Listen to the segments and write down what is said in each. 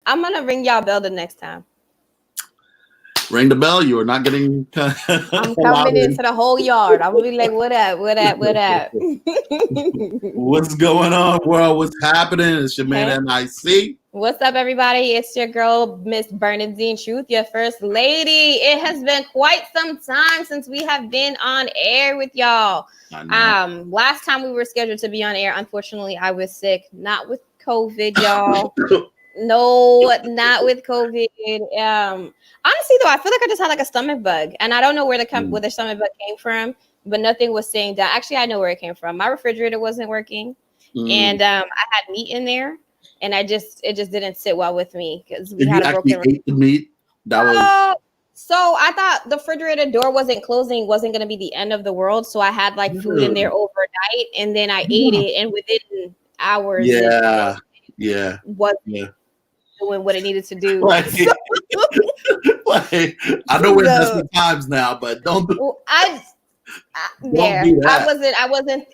I'm gonna ring y'all bell the next time. Ring the bell. You are not getting. I'm coming into the whole yard. I'm gonna be like, "What up? What up? What up?" What's going on, world? What's happening? It's your man MIC. What's up, everybody? It's your girl, Miss Bernadine Truth, your first lady. It has been quite some time since we have been on air with y'all. Last time we were scheduled to be on air, unfortunately, I was sick. Not with COVID, y'all. No, not with COVID. Honestly, though, I feel like I just had like a stomach bug, and I don't know where the stomach bug came from, but nothing was saying that. Actually, I know where it came from. My refrigerator wasn't working, and I had meat in there, and it just didn't sit well with me because we had a broken. Ate the meat. That was. So I thought the refrigerator door wasn't closing, wasn't going to be the end of the world. So I had like food in there overnight, and then I ate it, and within hours, it wasn't doing what it needed to do. Like, I know we're in desperate times now, but don't. I wasn't.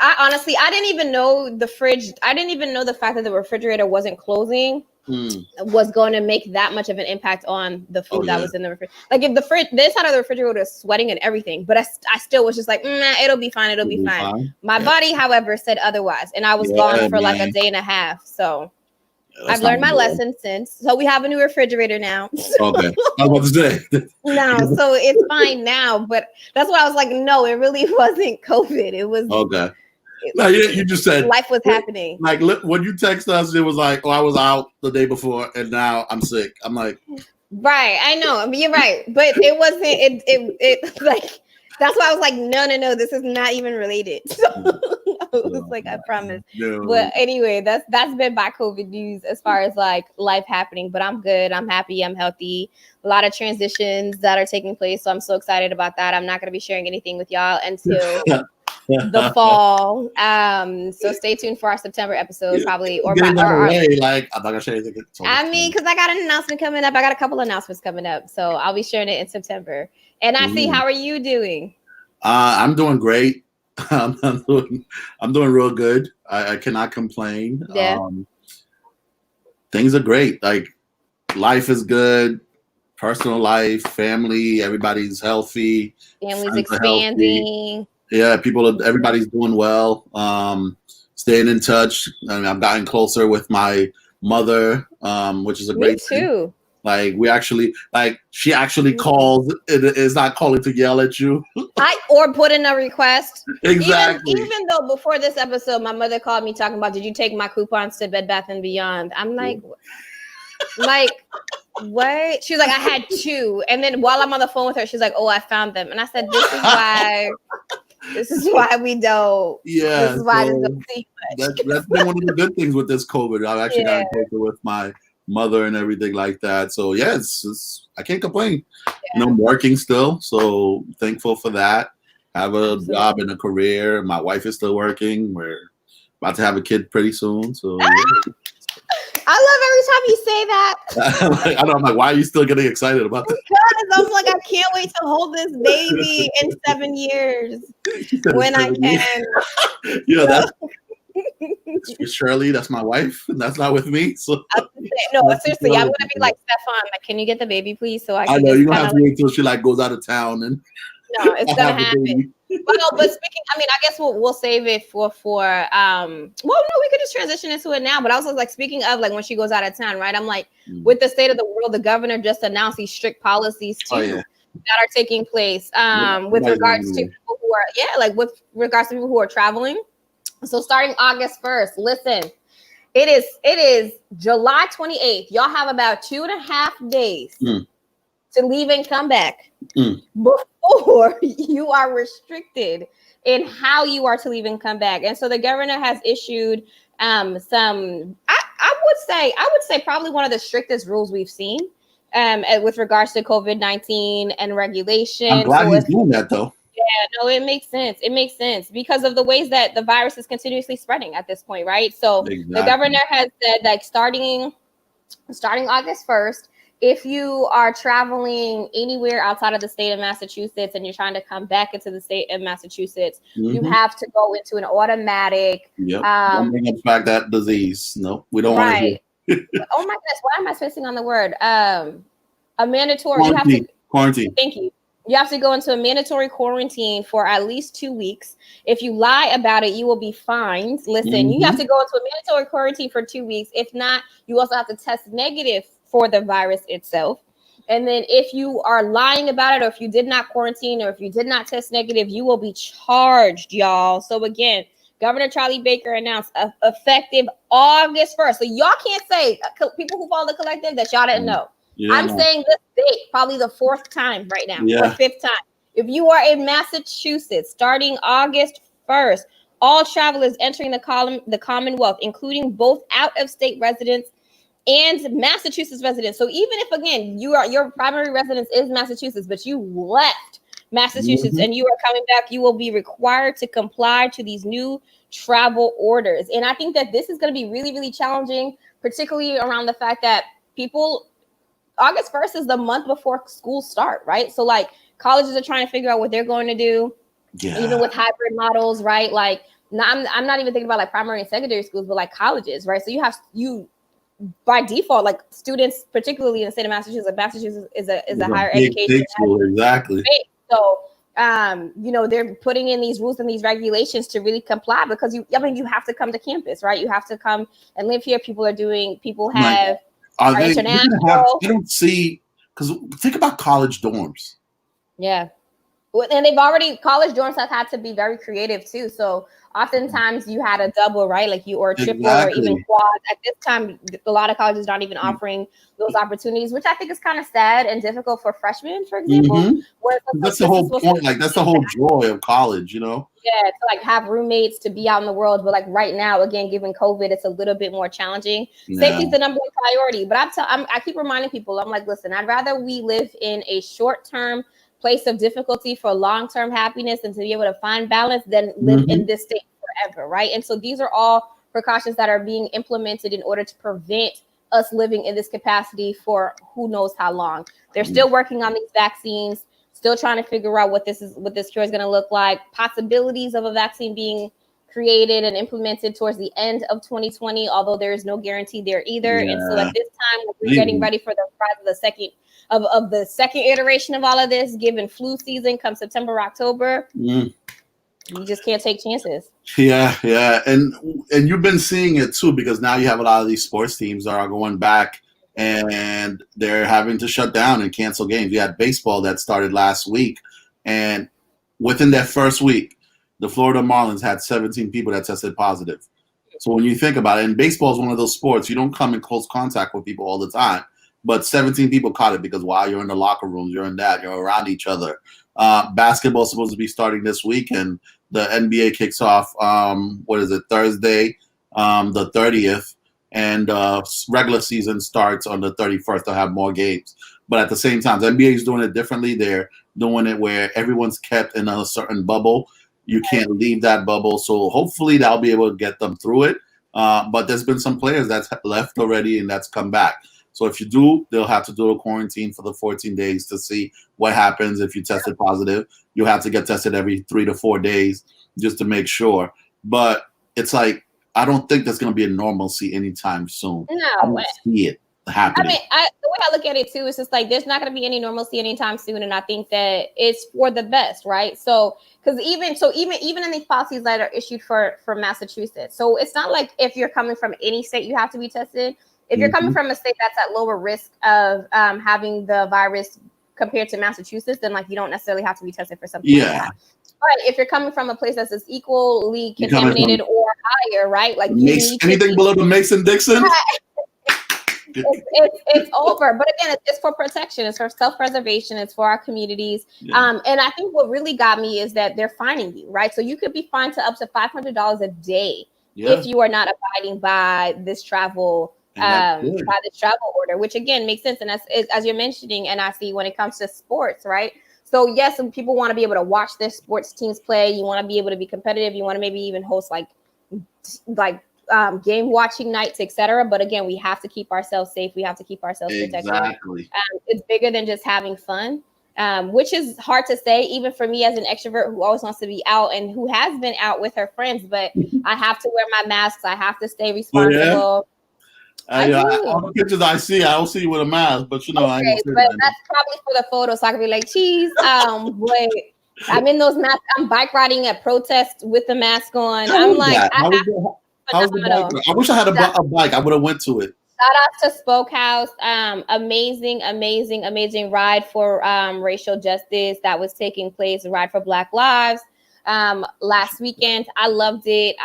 I honestly, I didn't even know the fridge. I didn't even know the fact that the refrigerator wasn't closing was going to make that much of an impact on the food that was in the refrigerator. Like if this side of the refrigerator was sweating and everything, but I still was just like, it'll be fine. It'll be fine. My body, however, said otherwise, and I was gone for like a day and a half. So. I've learned my lesson since. So we have a new refrigerator now. Okay. I was about to say. No, so it's fine now. But that's why I was like, no, it really wasn't COVID. It was okay. No, you just said life was happening. Like when you text us, it was like, I was out the day before and now I'm sick. I'm like, right. I know. I mean, you're right. But it wasn't it like that's why I was like, no, this is not even related. So I was like, I promise. No. But anyway, that's been my COVID news as far as like life happening. But I'm good. I'm happy. I'm healthy. A lot of transitions that are taking place. So I'm so excited about that. I'm not going to be sharing anything with y'all until the fall. So stay tuned for our September episode, probably. Like I'm not gonna share anything. I mean, because I got an announcement coming up. I got a couple announcements coming up. So I'll be sharing it in September. And I see, how are you doing? I'm doing great. I'm doing real good. I cannot complain. Yeah. Things are great. Like life is good. Personal life, family, everybody's healthy. Family's expanding. Yeah, everybody's doing well. Staying in touch. I mean, I've gotten closer with my mother, which is a great thing. Too. Like she actually calls. It is not calling to yell at you. Or put in a request. Exactly. Even though before this episode, my mother called me talking about, did you take my coupons to Bed Bath and Beyond? I'm like, what? She was like, I had 2. And then while I'm on the phone with her, she's like, oh, I found them. And I said, this is why we don't. Yeah. This is why I just don't see much. That's been one of the good things with this COVID. I've actually gotten closer with my mother and everything like that. So yeah, I can't complain. Yeah. I'm working still, so thankful for that. Have a job and a career. My wife is still working. We're about to have a kid pretty soon. So I love every time you say that. I know. I'm like, why are you still getting excited about this? Because I'm like, I can't wait to hold this baby in 7 years when I can. Yeah, that's Shirley. That's my wife, and that's not with me. So no, seriously, I'm gonna be like Stefan. Like, can you get the baby, please? So I know you're gonna have to wait until she goes out of town and. No, it's gonna happen. But speaking, I mean, I guess we'll save it for well, no, we could just transition into it now. But I was like, speaking of like when she goes out of town, right? I'm like, with the state of the world, the governor just announced these strict policies too that are taking place with regards to people who are with regards to people who are traveling. So starting August 1st, listen, it is July 28th. Y'all have about 2.5 days to leave and come back before you are restricted in how you are to leave and come back. And so the governor has issued some, I would say probably one of the strictest rules we've seen with regards to COVID-19 and regulation. I'm glad he's doing that though. Yeah, no, it makes sense. It makes sense because of the ways that the virus is continuously spreading at this point, right? So the governor has said like starting August 1st, if you are traveling anywhere outside of the state of Massachusetts and you're trying to come back into the state of Massachusetts, you have to go into an automatic. Don't bring up back that disease. No, we don't want to. Oh my goodness, why am I spacing on the word? A mandatory. Quarantine. You have to quarantine. Thank you. You have to go into a mandatory quarantine for at least 2 weeks. If you lie about it, you will be fined. Listen, you have to go into a mandatory quarantine for 2 weeks. If not, you also have to test negative for the virus itself. And then if you are lying about it, or if you did not quarantine, or if you did not test negative, you will be charged, y'all. So again, Governor Charlie Baker announced effective August 1st. So y'all can't say, people who follow the collective, that y'all didn't know. I'm saying this date, probably the 4th time right now, or 5th time. If you are in Massachusetts, starting August 1st, all travelers entering the Commonwealth, including both out-of-state residents and Massachusetts residents. So even if, again, your primary residence is Massachusetts, but you left Massachusetts and you are coming back, you will be required to comply to these new travel orders. And I think that this is going to be really, really challenging, particularly around the fact that August 1st is the month before schools start, right? So like colleges are trying to figure out what they're going to do, even with hybrid models, right? Like I'm not even thinking about like primary and secondary schools, but like colleges, right? So you by default, like students, particularly in the state of Massachusetts is a higher education school, exactly. So they're putting in these rules and these regulations to really comply, because you have to come to campus, right? You have to come and live here. People have international. I don't see, because think about college dorms. Yeah. And college dorms have had to be very creative too. So oftentimes you had a double, right? Like or a triple or even quad. At this time, a lot of colleges aren't even offering those opportunities, which I think is kind of sad and difficult for freshmen, for example. That's the whole point. Like that's the whole joy of college, Yeah, to like have roommates, to be out in the world. But like right now, again, given COVID, it's a little bit more challenging. Safety is the number one priority. But I keep reminding people, I'm like, listen, I'd rather we live in a short-term place of difficulty for long-term happiness and to be able to find balance than live in this state forever, right? And so these are all precautions that are being implemented in order to prevent us living in this capacity for who knows how long. They're still working on these vaccines, still trying to figure out what this cure is going to look like, possibilities of a vaccine being created and implemented towards the end of 2020, although there is no guarantee there either. And so at this time, we're getting ready for the rise of the second of the second iteration of all of this, given flu season come September, October. You just can't take chances. Yeah. And you've been seeing it too, because now you have a lot of these sports teams that are going back and they're having to shut down and cancel games. You had baseball that started last week, and within that first week, the Florida Marlins had 17 people that tested positive. So when you think about it, and baseball is one of those sports, you don't come in close contact with people all the time. But 17 people caught it because while you're in the locker rooms, you're around each other. Basketball is supposed to be starting this week, and the NBA kicks off, Thursday, the 30th, and regular season starts on the 31st. They'll have more games. But at the same time, the NBA is doing it differently. They're doing it where everyone's kept in a certain bubble. You can't leave that bubble. So hopefully that'll be able to get them through it. But there's been some players that's left already and that's come back. So if you do, they'll have to do a quarantine for the 14 days to see what happens if you tested positive. You'll have to get tested every 3 to 4 days just to make sure. But it's like, I don't think there's going to be a normalcy anytime soon. No, I don't see it happening. I mean, the way I look at it too is just like there's not going to be any normalcy anytime soon, and I think that it's for the best, right? So, because even in these policies that are issued for Massachusetts, so it's not like if you're coming from any state you have to be tested. If you're coming from a state that's at lower risk of having the virus compared to Massachusetts, then like you don't necessarily have to be tested for something like that. But if you're coming from a place that's as equally contaminated or higher, right? Like anything below the Mason-Dixon, it's over. But again, it's for protection. It's for self-preservation. It's for our communities. And I think what really got me is that they're fining you, right? So you could be fined to up to $500 a day if you are not abiding by this travel order, which again makes sense. And as you're mentioning, and I see when it comes to sports, right? So yes, some people want to be able to watch their sports teams play. You want to be able to be competitive. You want to maybe even host like game watching nights, etc. But again, we have to keep ourselves safe. We have to keep ourselves protected. Exactly. It's bigger than just having fun, which is hard to say, even for me as an extrovert who always wants to be out and who has been out with her friends. But I have to wear my masks. I have to stay responsible. All the pictures I see, I don't see you with a mask, but you know, I ain't gonna say but that. that's probably for the photo, so I can be like, cheese. But I'm in those masks. I'm bike riding at protests with the mask on. How was the bike? I wish I had a bike. I would have went to it. Shout out to Spoke House. Amazing ride for racial justice that was taking place, a ride for Black Lives last weekend. I loved it.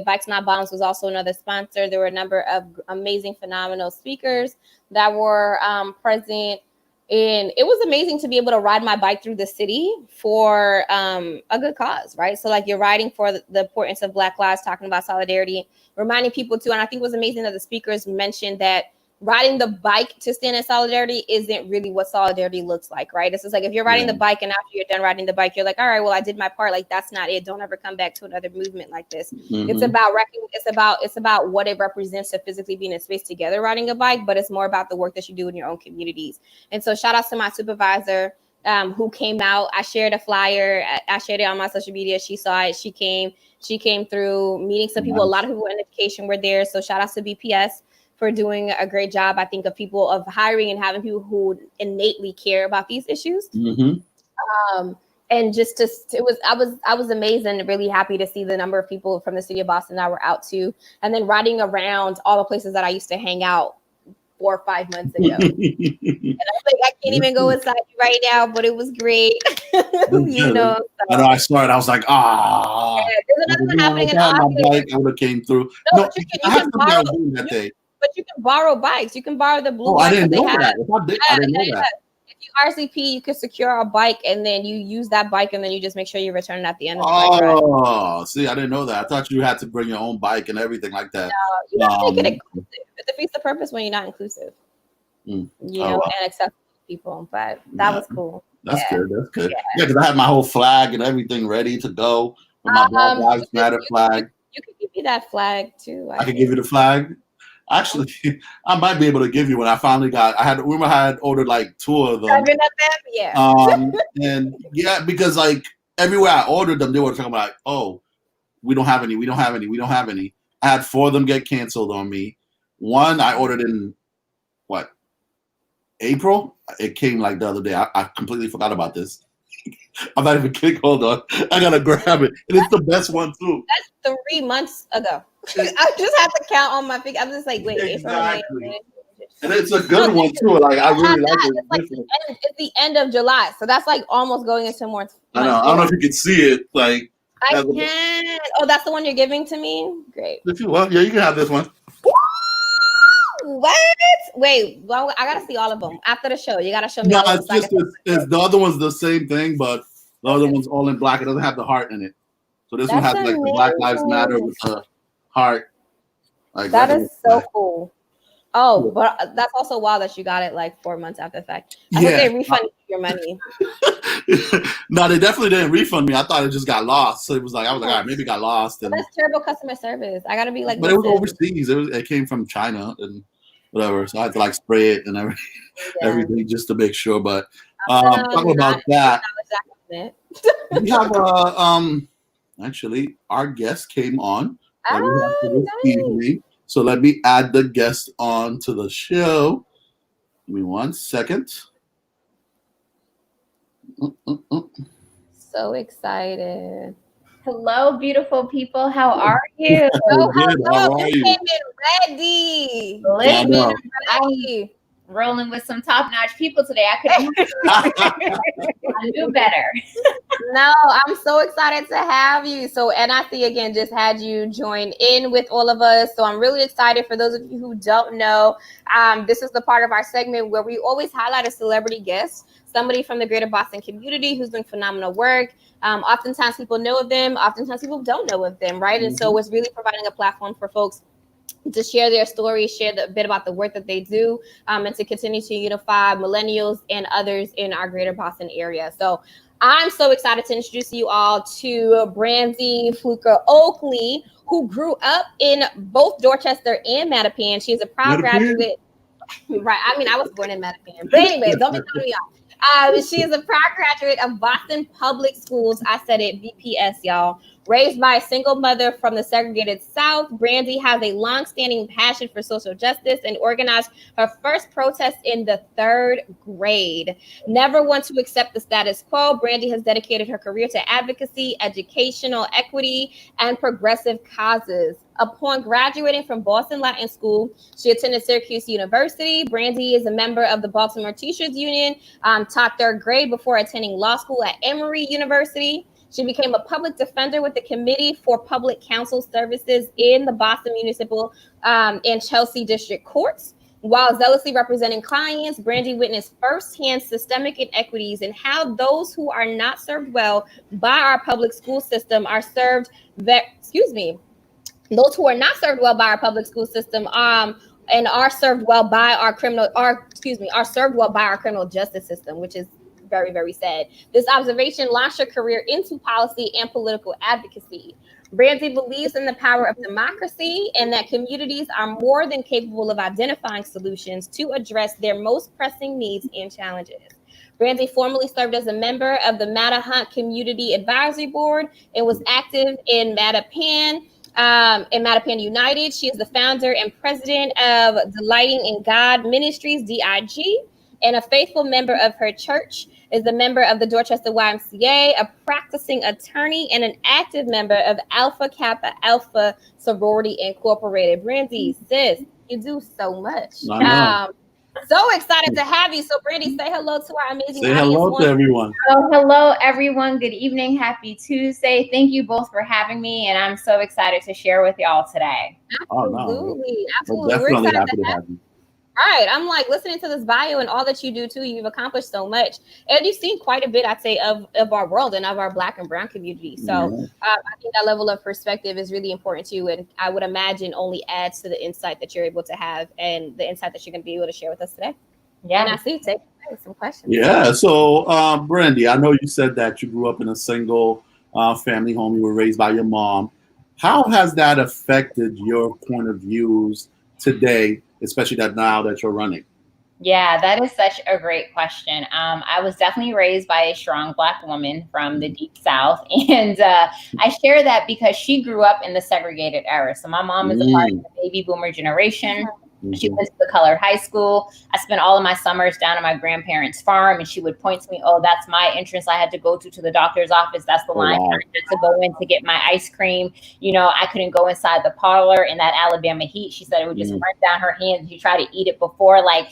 Bikes Not Bombs was also another sponsor. There were a number of amazing, phenomenal speakers that were present. And it was amazing to be able to ride my bike through the city for a good cause, right? So like you're riding for the importance of Black lives, talking about solidarity, reminding people too. And I think it was amazing that the speakers mentioned that riding the bike to stand in solidarity isn't really what solidarity looks like, right? It's just like if you're riding the bike and after you're done riding the bike, you're like, all right, well, I did my part. Like that's not it. Don't ever come back to another movement like this. Mm-hmm. It's about what it represents to physically be in a space together riding a bike, but it's more about the work that you do in your own communities. And so shout out to my supervisor who came out. I shared a flyer. I shared it on my social media. She saw it. She came through meeting some people. A lot of people in education were there. So shout out to BPS for doing a great job, I think, of people of hiring and having people who innately care about these issues. Mm-hmm. And just I was amazed and really happy to see the number of people from the city of Boston that were out too, and then riding around all the places that I used to hang out 4 or 5 months ago. And I was like, I can't even go inside you right now, but it was great. You know, so. I know I saw it. I was like, there's another one happening in August. I would have came through. No, I had something I was doing that day. But you can borrow bikes. You can borrow the blue. Oh, I didn't know that. I didn't know that. If you RCP, you can secure a bike, and then you use that bike, and then you just make sure you return it at the end of the bike ride. Oh, see, I didn't know that. I thought you had to bring your own bike and everything like that. No, you don't make it inclusive. It defeats the purpose when you're not inclusive. You know, and accessible to people. But that was cool. That's good. That's good. Yeah, because I had my whole flag and everything ready to go with my Black Lives Matter flag. You could give me that flag too. I could give you the flag. Actually, I might be able to give you when I finally got. I had ordered like 2 of them. Yeah. And yeah, because like everywhere I ordered them, they were talking about, oh, we don't have any. I had 4 of them get canceled on me. One I ordered in April. It came like the other day. I completely forgot about this. I'm not even kidding. Hold on, I gotta grab it, and it's the best one too. That's 3 months ago. I just have to count on my feet. I'm just like, wait, exactly. And it's a good one too. Like I really like it. It's the end of July, so that's like almost going into more. I know. I don't know if you can see it. Like I can. Oh, that's the one you're giving to me. Great. If you want, yeah, you can have this one. What? Wait, well, I gotta see all of them after the show. You gotta show me. No, it's just the other one's the same thing, but the other one's all in black. It doesn't have the heart in it. So this one has like the Black Lives Matter with the heart. Like that is so cool. Oh, but that's also wild that you got it like 4 months after the fact. I hope they refunded your money. No, they definitely didn't refund me. I thought it just got lost. So it was like, I was like, all right, maybe it got lost. And that's terrible customer service. I gotta be like, but it was overseas. It came from China and whatever. So I had to like spray it and everything just to make sure. But talking about that, we have actually our guest came on. Evening. So let me add the guest on to the show. Give me 1 second. So excited. Hello, beautiful people. How are you? How are you? Ready. I'm rolling with some top-notch people today. I knew better. No, I'm so excited to have you. So NIC again just had you join in with all of us. So I'm really excited. For those of you who don't know, this is the part of our segment where we always highlight a celebrity guest, somebody from the greater Boston community who's doing phenomenal work. Oftentimes people know of them. Oftentimes people don't know of them, right? Mm-hmm. And so it's really providing a platform for folks to share their stories, share a bit about the work that they do, and to continue to unify millennials and others in our greater Boston area. So I'm so excited to introduce you all to Brandy Fluker Oakley, who grew up in both Dorchester and Mattapan. She is a proud graduate. Right. I mean, I was born in Mattapan. But anyway, don't be telling me off. She is a proud graduate of Boston Public Schools. I said it, BPS, y'all. Raised by a single mother from the segregated South, Brandy has a long-standing passion for social justice and organized her first protest in the 3rd grade. Never want to accept the status quo, Brandy has dedicated her career to advocacy, educational equity, and progressive causes. Upon graduating from Boston Latin School, she attended Syracuse University. Brandy is a member of the Baltimore Teachers Union, taught 3rd grade before attending law school at Emory University. She became a public defender with the Committee for Public Counsel Services in the Boston Municipal and Chelsea District Courts. While zealously representing clients, Brandy witnessed firsthand systemic inequities and how those who are not served well by our public school system are served, those who are not served well by our public school system and are served well by our are served well by our criminal justice system, which is very, very sad. This observation launched her career into policy and political advocacy. Brandy believes in the power of democracy and that communities are more than capable of identifying solutions to address their most pressing needs and challenges. Brandy formerly served as a member of the Mattahunt Community Advisory Board and was active in Mattapan United. She is the founder and president of Delighting in God Ministries, DIG, and a faithful member of her church, is a member of the Dorchester YMCA, a practicing attorney, and an active member of Alpha Kappa Alpha Sorority Incorporated. Brandy, sis, you do so much. So excited to have you. So, Brandy, say hello to our amazing audience. Say hello to everyone. Oh, hello, everyone. Good evening. Happy Tuesday. Thank you both for having me, and I'm so excited to share with y'all today. Absolutely. We're definitely happy to have you. Right. I'm like listening to this bio and all that you do too. You've accomplished so much. And you've seen quite a bit, I'd say, of our world and of our Black and brown community. So I think that level of perspective is really important too. And I would imagine only adds to the insight that you're able to have and the insight that you're going to be able to share with us today. Yeah. And I see, take some questions. Yeah. So, Brandy, I know you said that you grew up in a single family home. You were raised by your mom. How has that affected your point of views today, especially that now that you're running? Yeah, that is such a great question. I was definitely raised by a strong Black woman from the Deep South. And I share that because she grew up in the segregated era. So my mom is a part of the baby boomer generation. She went to the colored high school. I spent all of my summers down at my grandparents' farm, and she would point to me, oh, that's my entrance I had to go to the doctor's office. That's the line I had to go in to get my ice cream. You know, I couldn't go inside the parlor in that Alabama heat. She said it would just run down her hands. You try to eat it before, like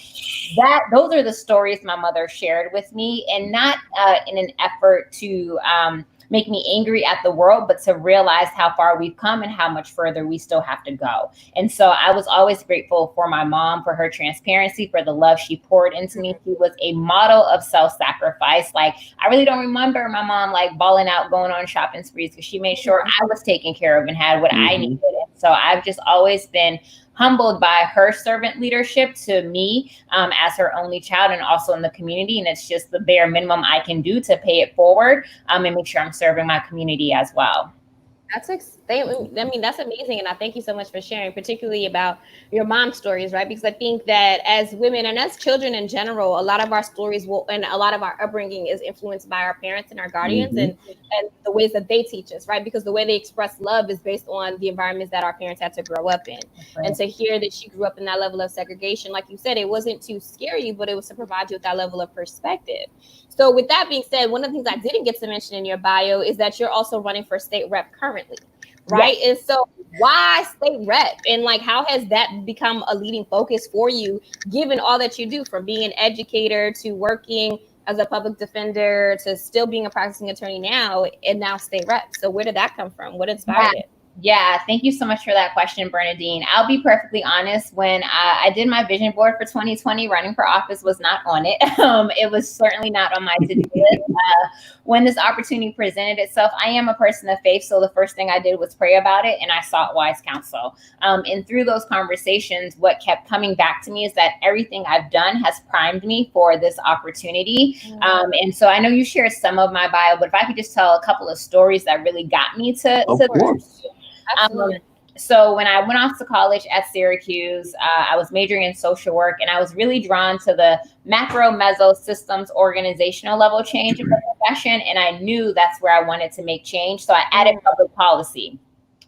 that. Those are the stories my mother shared with me, and not in an effort to make me angry at the world, but to realize how far we've come and how much further we still have to go. And so I was always grateful for my mom, for her transparency, for the love she poured into me. She was a model of self-sacrifice. Like, I really don't remember my mom like balling out, going on shopping sprees, because she made sure I was taken care of and had what I needed. And so I've just always been humbled by her servant leadership to me as her only child, and also in the community. And it's just the bare minimum I can do to pay it forward and make sure I'm serving my community as well. That's amazing. And I thank you so much for sharing, particularly about your mom's stories, right? Because I think that as women and as children in general, a lot of our stories and a lot of our upbringing is influenced by our parents and our guardians and the ways that they teach us, right? Because the way they express love is based on the environments that our parents had to grow up in. Right. And to hear that she grew up in that level of segregation, like you said, it wasn't to scare you, but it was to provide you with that level of perspective. So with that being said, one of the things I didn't get to mention in your bio is that you're also running for state rep currently, right? Yes. And so why state rep? And like, how has that become a leading focus for you, given all that you do, from being an educator to working as a public defender to still being a practicing attorney now, and now state rep? So where did that come from? What inspired it? Yeah, thank you so much for that question, Bernadine. I'll be perfectly honest. When I did my vision board for 2020, running for office was not on it. It was certainly not on my to-do list. When this opportunity presented itself, I am a person of faith. So the first thing I did was pray about it, and I sought wise counsel. And through those conversations, what kept coming back to me is that everything I've done has primed me for this opportunity. And so I know you shared some of my bio, but if I could just tell a couple of stories that really got me to course. So when I went off to college at Syracuse, I was majoring in social work, and I was really drawn to the macro, meso, systems, organizational level change of the profession. And I knew that's where I wanted to make change. So I added public policy.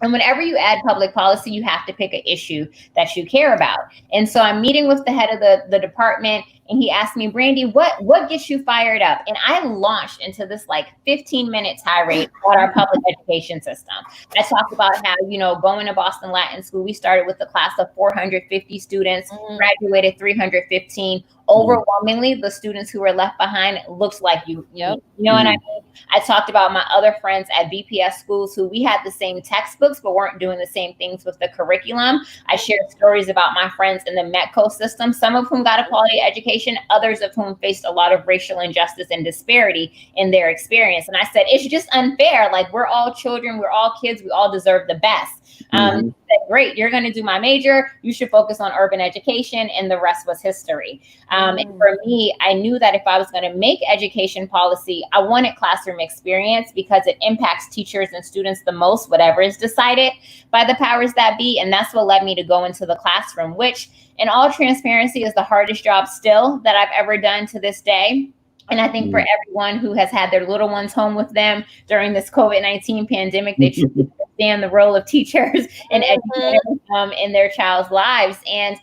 And whenever you add public policy, you have to pick an issue that you care about. And so I'm meeting with the head of the department, and he asked me, Brandy, what gets you fired up? And I launched into this like 15-minute tirade about our public education system. I talked about how, going to Boston Latin School, we started with a class of 450 students, graduated 315. Overwhelmingly, the students who were left behind looks like you. You know what I mean? I talked about my other friends at BPS schools who we had the same textbooks but weren't doing the same things with the curriculum. I shared stories about my friends in the METCO system, some of whom got a quality education, others of whom faced a lot of racial injustice and disparity in their experience. And I said, it's just unfair. Like, we're all children, we're all kids, we all deserve the best. Said, great, you're going to do my major. You should focus on urban education, and the rest was history. And for me, I knew that if I was going to make education policy, I wanted classroom experience because it impacts teachers and students the most, whatever is decided by the powers that be. And that's what led me to go into the classroom, which in all transparency is the hardest job still that I've ever done to this day. And I think for everyone who has had their little ones home with them during this COVID-19 pandemic, they truly understand the role of teachers and educators in their child's lives. And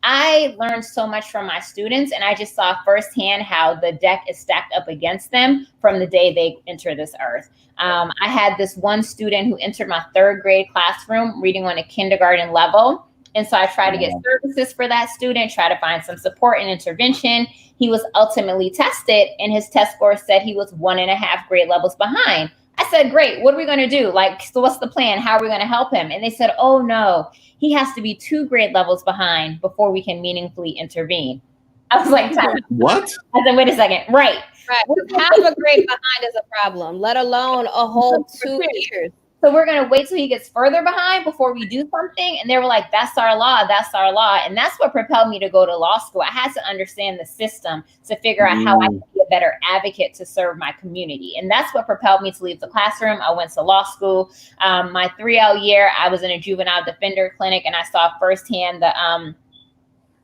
I learned so much from my students, and I just saw firsthand how the deck is stacked up against them from the day they enter this earth. I had this one student who entered my 3rd grade classroom reading on a kindergarten level. And so I tried to get services for that student, try to find some support and intervention. He was ultimately tested, and his test score said he was 1.5 grade levels behind. I said, great, what are we going to do? So what's the plan? How are we going to help him? And they said, oh no, he has to be 2 grade levels behind before we can meaningfully intervene. I was like, what? I said, wait a second. Right. Half a grade behind is a problem, let alone a whole 2 years. So we're going to wait till he gets further behind before we do something. And they were like, that's our law. That's our law. And that's what propelled me to go to law school. I had to understand the system to figure out how I could be a better advocate to serve my community. And that's what propelled me to leave the classroom. I went to law school. My 3L year, I was in a juvenile defender clinic, and I saw firsthand the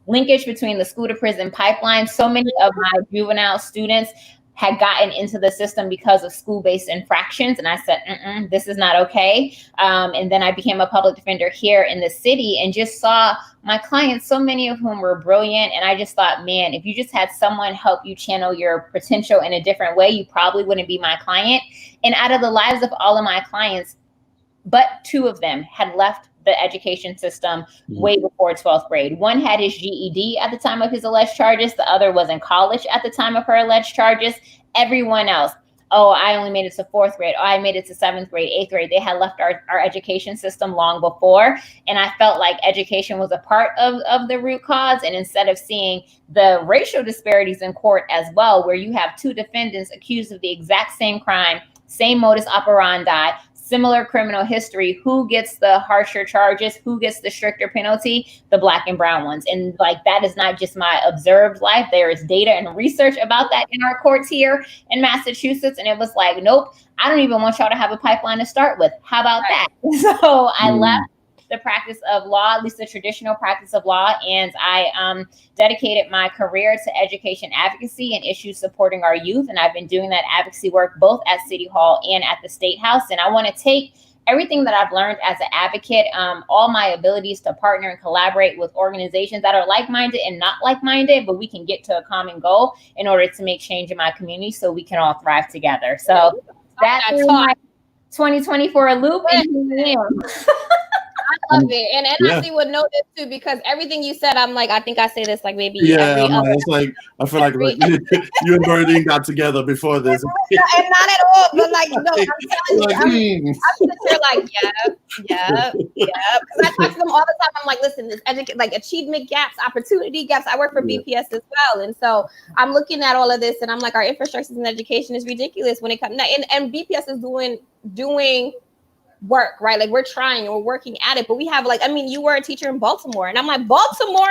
linkage between the school to prison pipeline. So many of my juvenile students had gotten into the system because of school-based infractions. And I said, this is not okay. And then I became a public defender here in the city and just saw my clients, so many of whom were brilliant. And I just thought, man, if you just had someone help you channel your potential in a different way, you probably wouldn't be my client. And out of the lives of all of my clients, but 2 of them had left the education system way before 12th grade. One had his GED at the time of his alleged charges. The other was in college at the time of her alleged charges. Everyone else, oh, I only made it to 4th grade. Oh, I made it to 7th grade, 8th grade. They had left our education system long before. And I felt like education was a part of the root cause. And instead of seeing the racial disparities in court as well, where you have 2 defendants accused of the exact same crime, same modus operandi, similar criminal history, who gets the harsher charges, who gets the stricter penalty? The Black and brown ones. And like, that is not just my observed life. There is data and research about that in our courts here in Massachusetts. And it was like, nope, I don't even want y'all to have a pipeline to start with. How about that? So I left the practice of law, at least the traditional practice of law. And I dedicated my career to education advocacy and issues supporting our youth. And I've been doing that advocacy work both at City Hall and at the State House. And I want to take everything that I've learned as an advocate, all my abilities to partner and collaborate with organizations that are like-minded and not like-minded, but we can get to a common goal in order to make change in my community so we can all thrive together. So that's my 2024 loop. And here I am. I love it. And NIC would know this too, because everything you said, I'm like, I think I say this like maybe it's like, I feel like you and Bernadine got together before this. And not at all, but like, no, I'm telling you, I'm sitting here like, yeah. Because I talk to them all the time. I'm like, listen, this like achievement gaps, opportunity gaps. I work for BPS as well. And so I'm looking at all of this and I'm like, our infrastructures in education is ridiculous when it comes, and BPS is doing work, right? Like, we're trying and we're working at it, but we have like, I mean, you were a teacher in Baltimore, and I'm like, Baltimore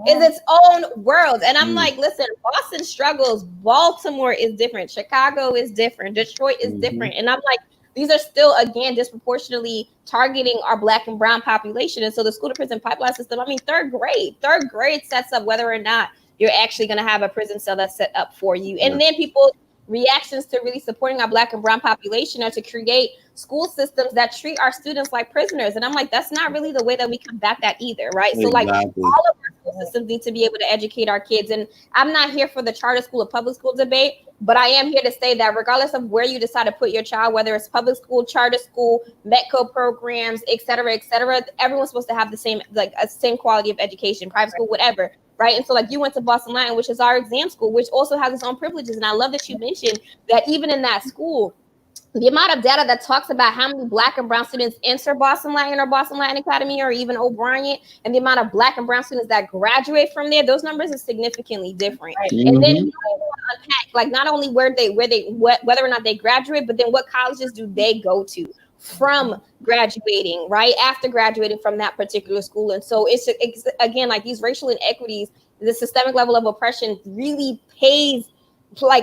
is its own world. And I'm like, listen, Boston struggles. Baltimore is different. Chicago is different. Detroit is different. And I'm like, these are still, again, disproportionately targeting our Black and brown population. And so the school to prison pipeline system, I mean, third grade sets up whether or not you're actually going to have a prison cell that's set up for you. And then people reactions to really supporting our Black and brown population are to create school systems that treat our students like prisoners. And I'm like, that's not really the way that we combat that either, right? So like all of our school systems need to be able to educate our kids. And I'm not here for the charter school or public school debate, but I am here to say that regardless of where you decide to put your child, whether it's public school, charter school, METCO programs, et cetera, everyone's supposed to have the same, like a same quality of education, private school, whatever. Right. And so like you went to Boston Latin, which is our exam school, which also has its own privileges. And I love that you mentioned that even in that school, the amount of data that talks about how many Black and brown students enter Boston Latin or Boston Latin Academy or even O'Brien, and the amount of Black and brown students that graduate from there, those numbers are significantly different. And then you unpack like not only whether or not they graduate, but then what colleges do they go to from graduating, right? After graduating from that particular school. And so it's again, like these racial inequities, the systemic level of oppression really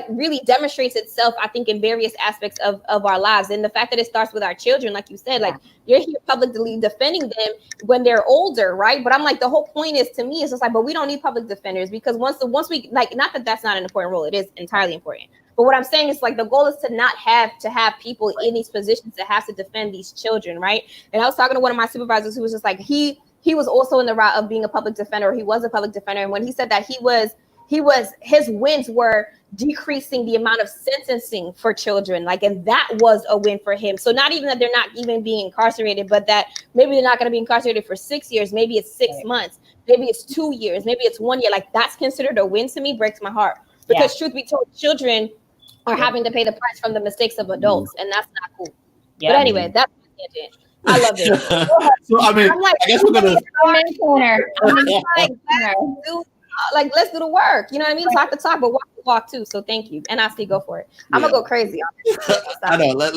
really demonstrates itself, I think, in various aspects of our lives. And the fact that it starts with our children, like you said, like you're here publicly defending them when they're older, right? But I'm like, the whole point is, to me, it's just like, but we don't need public defenders, because once we like, not that that's not an important role, it is entirely important. But what I'm saying is like the goal is to not have people in these positions that have to defend these children, right? And I was talking to one of my supervisors who was just like, he was also in the route of being a public defender, or he was a public defender. And when he said that his wins were decreasing the amount of sentencing for children, like, and that was a win for him. So not even that they're not even being incarcerated, but that maybe they're not going to be incarcerated for 6 years, maybe it's 6 months, maybe it's 2 years, maybe it's 1 year. Like that's considered a win to me, breaks my heart, because truth be told, children are having to pay the price from the mistakes of adults, and that's not cool. But anyway, that's my tangent. I love it. So I mean, I guess we're gonna like, let's do the work. You know what I mean? Talk the talk, but walk the walk too. So thank you. And I see, go for it. I'm gonna go crazy on this. I know. Let's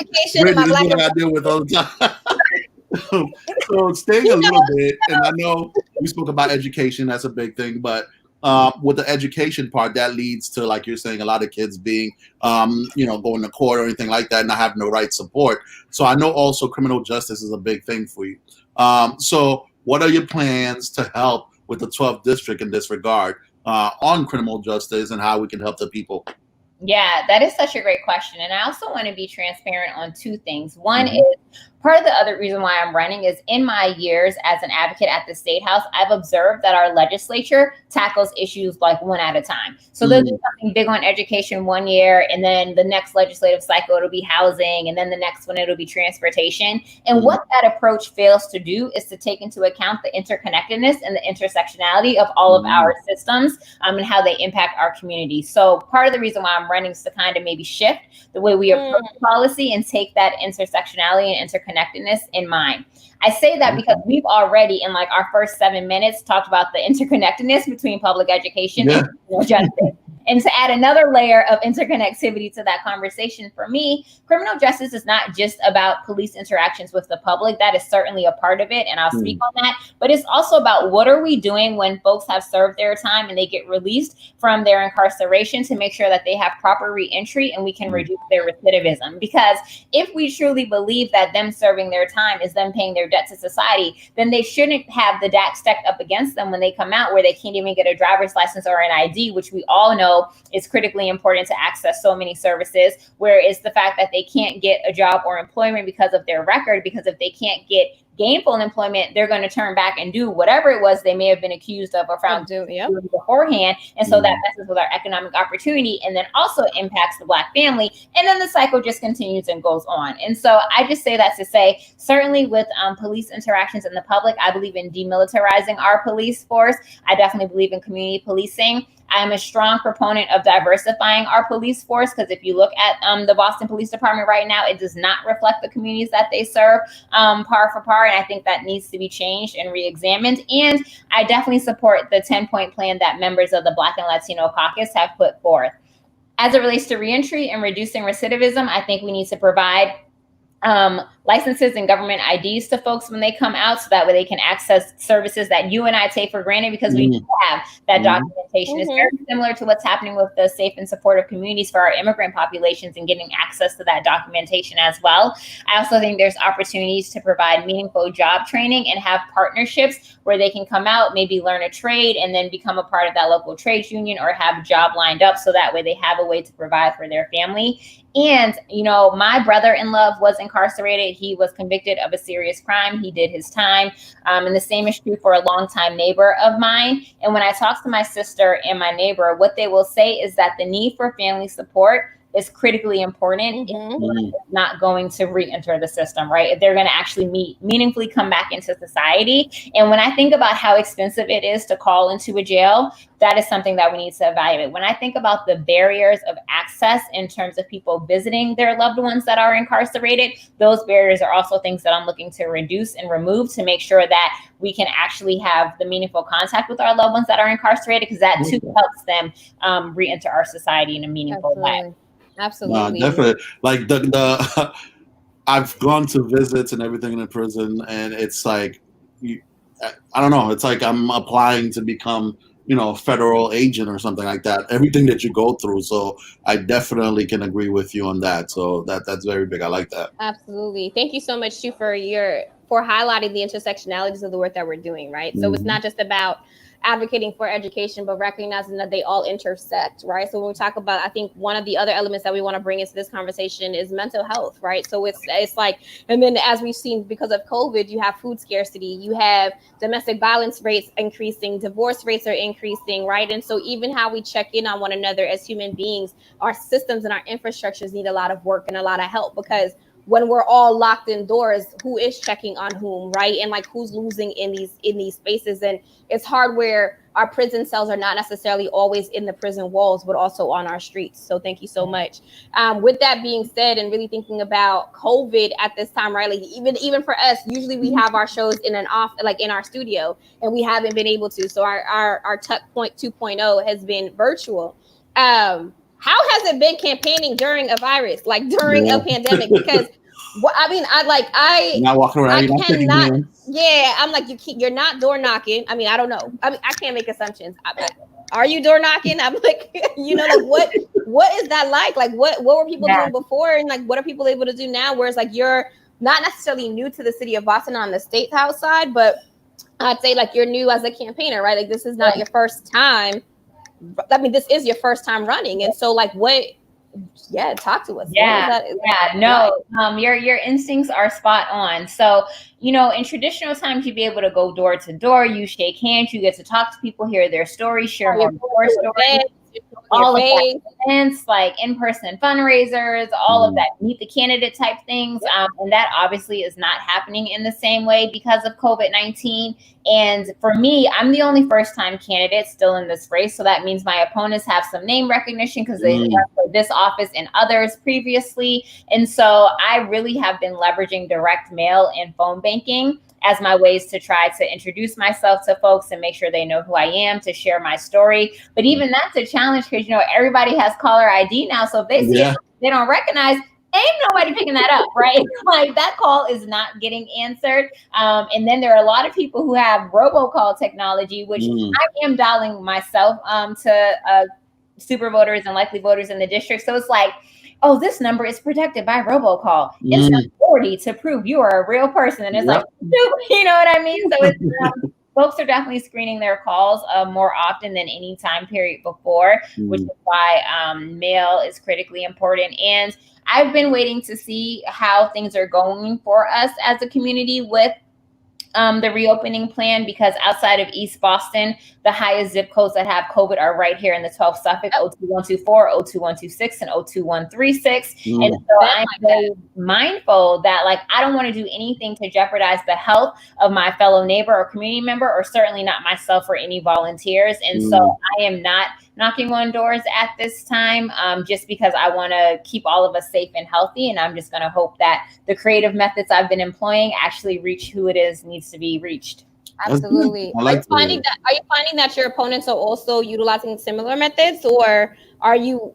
education. This is what I deal with all the time. So staying a little bit, and I know we spoke about education. That's a big thing, but with the education part, that leads to, like you're saying, a lot of kids being, going to court or anything like that, not having the right support. So I know also criminal justice is a big thing for you. So what are your plans to help with the 12th district in this regard on criminal justice and how we can help the people? Yeah, that is such a great question. And I also want to be transparent on two things. One is part of the other reason why I'm running is in my years as an advocate at the State House, I've observed that our legislature tackles issues like one at a time. So they'll do something big on education 1 year, and then the next legislative cycle, it'll be housing, and then the next one, it'll be transportation. And what that approach fails to do is to take into account the interconnectedness and the intersectionality of all of our systems and how they impact our community. So part of the reason why I'm running is to kind of maybe shift the way we approach policy and take that intersectionality and interconnectedness in mind. I say that because we've already, in like our first 7 minutes, talked about the interconnectedness between public education and criminal justice. And to add another layer of interconnectivity to that conversation, for me, criminal justice is not just about police interactions with the public. That is certainly a part of it, and I'll speak on that. But it's also about what are we doing when folks have served their time and they get released from their incarceration to make sure that they have proper reentry and we can reduce their recidivism. Because if we truly believe that them serving their time is them paying their debt to society, then they shouldn't have the DAC stacked up against them when they come out, where they can't even get a driver's license or an ID, which we all know is critically important to access so many services, where it's the fact that they can't get a job or employment because of their record, because if they can't get gainful employment, they're going to turn back and do whatever it was they may have been accused of or found to do beforehand. And so that messes with our economic opportunity, and then also impacts the Black family. And then the cycle just continues and goes on. And so I just say that to say, certainly with police interactions in the public, I believe in demilitarizing our police force. I definitely believe in community policing. I am a strong proponent of diversifying our police force, because if you look at the Boston Police Department right now, it does not reflect the communities that they serve par for par. And I think that needs to be changed and re-examined. And I definitely support the 10-point plan that members of the Black and Latino caucus have put forth. As it relates to reentry and reducing recidivism, I think we need to provide licenses and government IDs to folks when they come out, so that way they can access services that you and I take for granted, because we need to have that documentation. It's very similar to what's happening with the safe and supportive communities for our immigrant populations and getting access to that documentation as well. I also think there's opportunities to provide meaningful job training and have partnerships where they can come out, maybe learn a trade, and then become a part of that local trades union or have a job lined up so that way they have a way to provide for their family. And, you know, my brother-in-law was incarcerated. He was convicted of a serious crime. He did his time. And the same is true for a longtime neighbor of mine. And when I talk to my sister and my neighbor, what they will say is that the need for family support is critically important. If not going to re-enter the system, right? If they're going to actually meaningfully come back into society. And when I think about how expensive it is to call into a jail, that is something that we need to evaluate. When I think about the barriers of access in terms of people visiting their loved ones that are incarcerated, those barriers are also things that I'm looking to reduce and remove to make sure that we can actually have the meaningful contact with our loved ones that are incarcerated, because that too helps them re-enter our society in a meaningful way. Absolutely. Definitely. Like the I've gone to visits and everything in the prison, and it's like, I don't know. It's like I'm applying to become, you know, a federal agent or something like that. Everything that you go through. So I definitely can agree with you on that. So that's very big. I like that. Absolutely. Thank you so much too for highlighting the intersectionalities of the work that we're doing. Right. So it's not just about advocating for education, but recognizing that they all intersect, right? So when we talk about, I think one of the other elements that we want to bring into this conversation is mental health, right? So it's like, and then as we've seen, because of COVID, you have food scarcity, you have domestic violence rates increasing, divorce rates are increasing, right? And so even how we check in on one another as human beings, our systems and our infrastructures need a lot of work and a lot of help, because when we're all locked indoors, who is checking on whom, right? And like who's losing in these spaces. And it's hard where our prison cells are not necessarily always in the prison walls, but also on our streets. So thank you so much. With that being said, and really thinking about COVID at this time, right? Like even for us, usually we have our shows in an off, like in our studio, and we haven't been able to. So our TUC 2.0 has been virtual. How has it been campaigning during a virus, like during a pandemic? Because I not walking around. I cannot. Yeah, I'm like you're not door knocking. I mean, I don't know. I mean, I can't make assumptions. Are you door knocking? I'm like, like what is that like? Like what were people doing before, and like what are people able to do now? Whereas like you're not necessarily new to the city of Boston on the state house side, but I'd say like you're new as a campaigner, right? Like this is not your first time. I mean, this is your first time running. And so like talk to us. Your instincts are spot on. So, in traditional times, you'd be able to go door to door, you shake hands, you get to talk to people, hear their stories, share more stories. All of that, events like in-person fundraisers, all of that, meet the candidate type things. And that obviously is not happening in the same way because of COVID-19. And for me, I'm the only first-time candidate still in this race. So that means my opponents have some name recognition because they run for this office and others previously. And so I really have been leveraging direct mail and phone banking as my ways to try to introduce myself to folks and make sure they know who I am, to share my story. But even that's a challenge because, everybody has caller ID now. So if they see it, they don't recognize, ain't nobody picking that up, right? Like that call is not getting answered. And then there are a lot of people who have robocall technology, which I am dialing myself to super voters and likely voters in the district. So it's like, oh, this number is protected by robocall. It's 40 to prove you are a real person. And it's like, you know what I mean? So it's, folks are definitely screening their calls more often than any time period before, which is why mail is critically important. And I've been waiting to see how things are going for us as a community with the reopening plan, because outside of East Boston, the highest zip codes that have COVID are right here in the 12th Suffolk, 02124, 02126, and 02136. And so I'm very mindful that I don't want to do anything to jeopardize the health of my fellow neighbor or community member, or certainly not myself or any volunteers. And so I am not knocking on doors at this time, just because I want to keep all of us safe and healthy. And I'm just going to hope that the creative methods I've been employing actually reach who it is needs to be reached. Absolutely. Are you finding that your opponents are also utilizing similar methods, or are you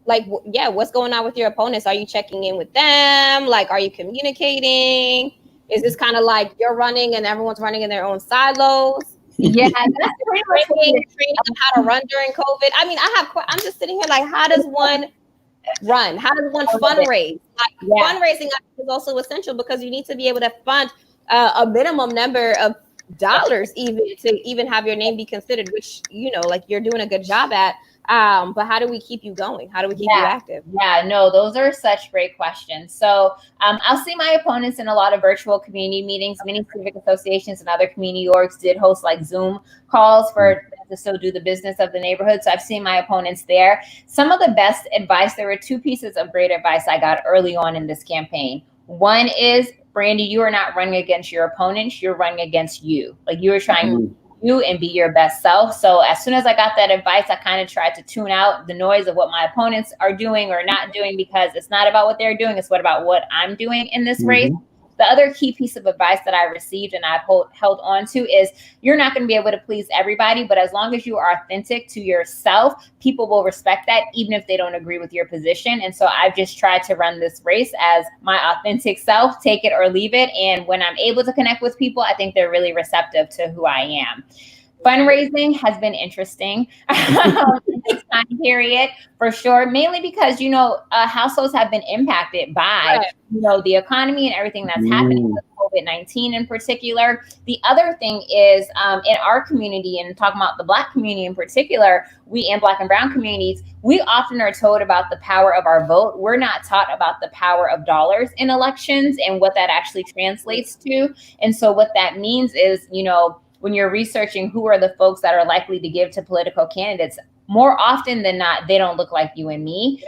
what's going on with your opponents? Are you checking in with them? Like, are you communicating? Is this kind of like you're running and everyone's running in their own silos? Yeah, that's pretty much training on how to run during COVID. I mean, I'm just sitting here like, how does one run? How does one fundraise? Like, fundraising is also essential because you need to be able to fund a minimum number of dollars even to even have your name be considered, which, you know, like you're doing a good job at. But how do we keep you going? How do we keep you active? Yeah, no, those are such great questions. So I'll see my opponents in a lot of virtual community meetings. Many civic associations and other community orgs did host like Zoom calls for them to still do the business of the neighborhood. So I've seen my opponents there. Some of the best advice, there were two pieces of great advice I got early on in this campaign. One is, Brandy, you are not running against your opponents. You're running against you. Like, you are trying to you and be your best self. So as soon as I got that advice, I kind of tried to tune out the noise of what my opponents are doing or not doing, because it's not about what they're doing. It's about what I'm doing in this race. The other key piece of advice that I received and I've held on to is, you're not going to be able to please everybody, but as long as you are authentic to yourself, people will respect that even if they don't agree with your position. And so I've just tried to run this race as my authentic self, take it or leave it. And when I'm able to connect with people, I think they're really receptive to who I am. Fundraising has been interesting in this time period, for sure, mainly because, you know, households have been impacted by, you know, the economy and everything that's happening with COVID-19 in particular. The other thing is, in our community, and talking about the Black community in particular, we and Black and brown communities, we often are told about the power of our vote. We're not taught about the power of dollars in elections and what that actually translates to. And so what that means is, you know, when you're researching who are the folks that are likely to give to political candidates, more often than not, they don't look like you and me.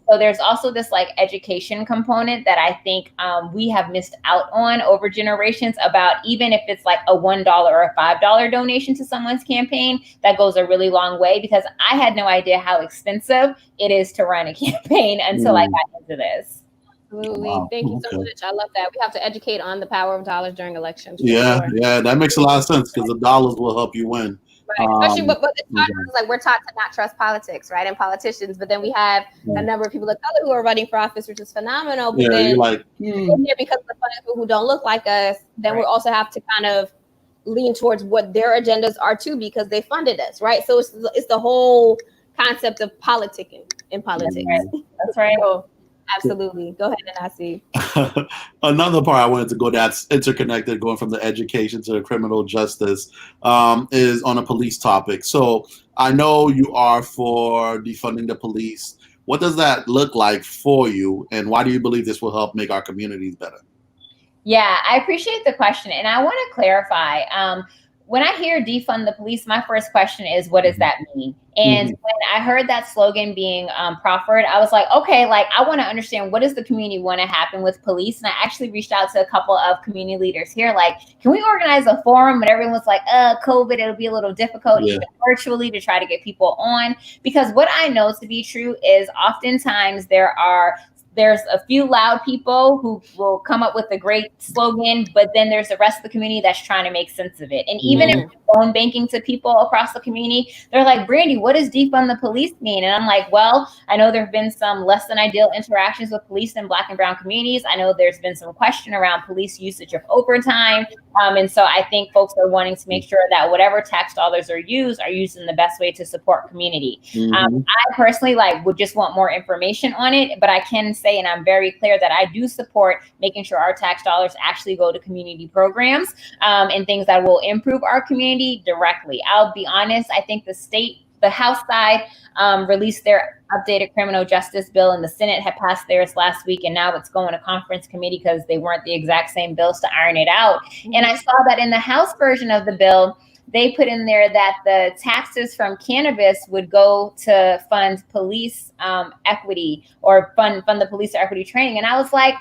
So there's also this like education component that I think we have missed out on over generations, about even if it's like a $1 or a $5 donation to someone's campaign, that goes a really long way, because I had no idea how expensive it is to run a campaign until I got into this. Absolutely. Wow. Thank you so much. I love that. We have to educate on the power of dollars during elections. Yeah, that makes a lot of sense, because the dollars will help you win. Right. Especially, but it's like we're taught to not trust politics, right, and politicians. But then we have a number of people of color who are running for office, which is phenomenal. But then you're like, because of the people who don't look like us, then we also have to kind of lean towards what their agendas are too, because they funded us, right? So it's the whole concept of politicking in politics. That's right. So, absolutely. Go ahead, and I see. Another part I wanted to go that's interconnected, going from the education to the criminal justice, is on a police topic. So I know you are for defunding the police. What does that look like for you, and why do you believe this will help make our communities better? Yeah, I appreciate the question. And I want to clarify. When I hear defund the police, my first question is, what does that mean? And when I heard that slogan being proffered, I was like, okay, like, I want to understand, what does the community want to happen with police? And I actually reached out to a couple of community leaders here, like, can we organize a forum? And everyone was like, COVID, it'll be a little difficult, even virtually, to try to get people on. Because what I know to be true is, oftentimes there's a few loud people who will come up with a great slogan, but then there's the rest of the community that's trying to make sense of it. And even if phone banking to people across the community, they're like, Brandy, what does defund the police mean? And I'm like, well, I know there have been some less than ideal interactions with police in Black and brown communities. I know there's been some question around police usage of overtime. And so I think folks are wanting to make sure that whatever tax dollars are used in the best way to support community. I personally would just want more information on it, but I can say, and I'm very clear, that I do support making sure our tax dollars actually go to community programs and things that will improve our community directly. I'll be honest, I think the House side released their updated criminal justice bill, and the Senate had passed theirs last week, and now it's going to conference committee because they weren't the exact same bills to iron it out. And I saw that in the House version of the bill, they put in there that the taxes from cannabis would go to fund police equity, or fund the police equity training. And I was like,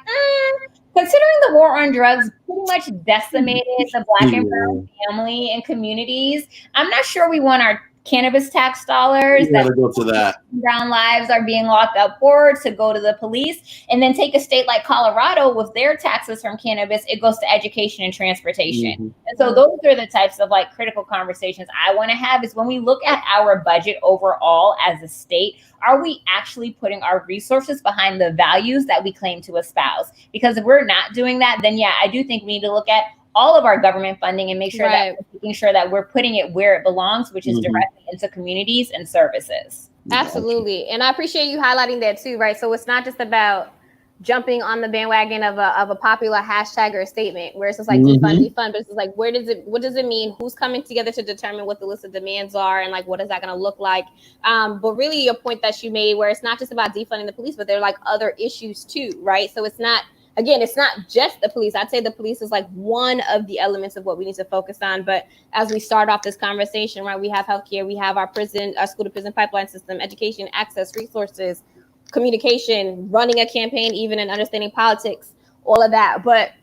considering the war on drugs pretty much decimated the Black and brown family and communities, I'm not sure we want our cannabis tax dollars that go to that brown lives are being locked up for to go to the police. And then take a state like Colorado with their taxes from cannabis, it goes to education and transportation. And so those are the types of critical conversations I want to have, is when we look at our budget overall as a state, are we actually putting our resources behind the values that we claim to espouse? Because if we're not doing that, then I do think we need to look at all of our government funding and make sure that we're making sure that we're putting it where it belongs, which is directly into communities and services. Absolutely. And I appreciate you highlighting that too, right? So it's not just about jumping on the bandwagon of a popular hashtag or a statement where it's just like defund, but it's just like, what does it mean? Who's coming together to determine what the list of demands are and like, what is that going to look like? But really your point that you made where it's not just about defunding the police, but there are like other issues too, right? So it's not just the police. I'd say the police is like one of the elements of what we need to focus on. But as we start off this conversation, right, we have healthcare, we have our school to prison pipeline system, education, access, resources, communication, running a campaign, even in understanding politics, all of that. But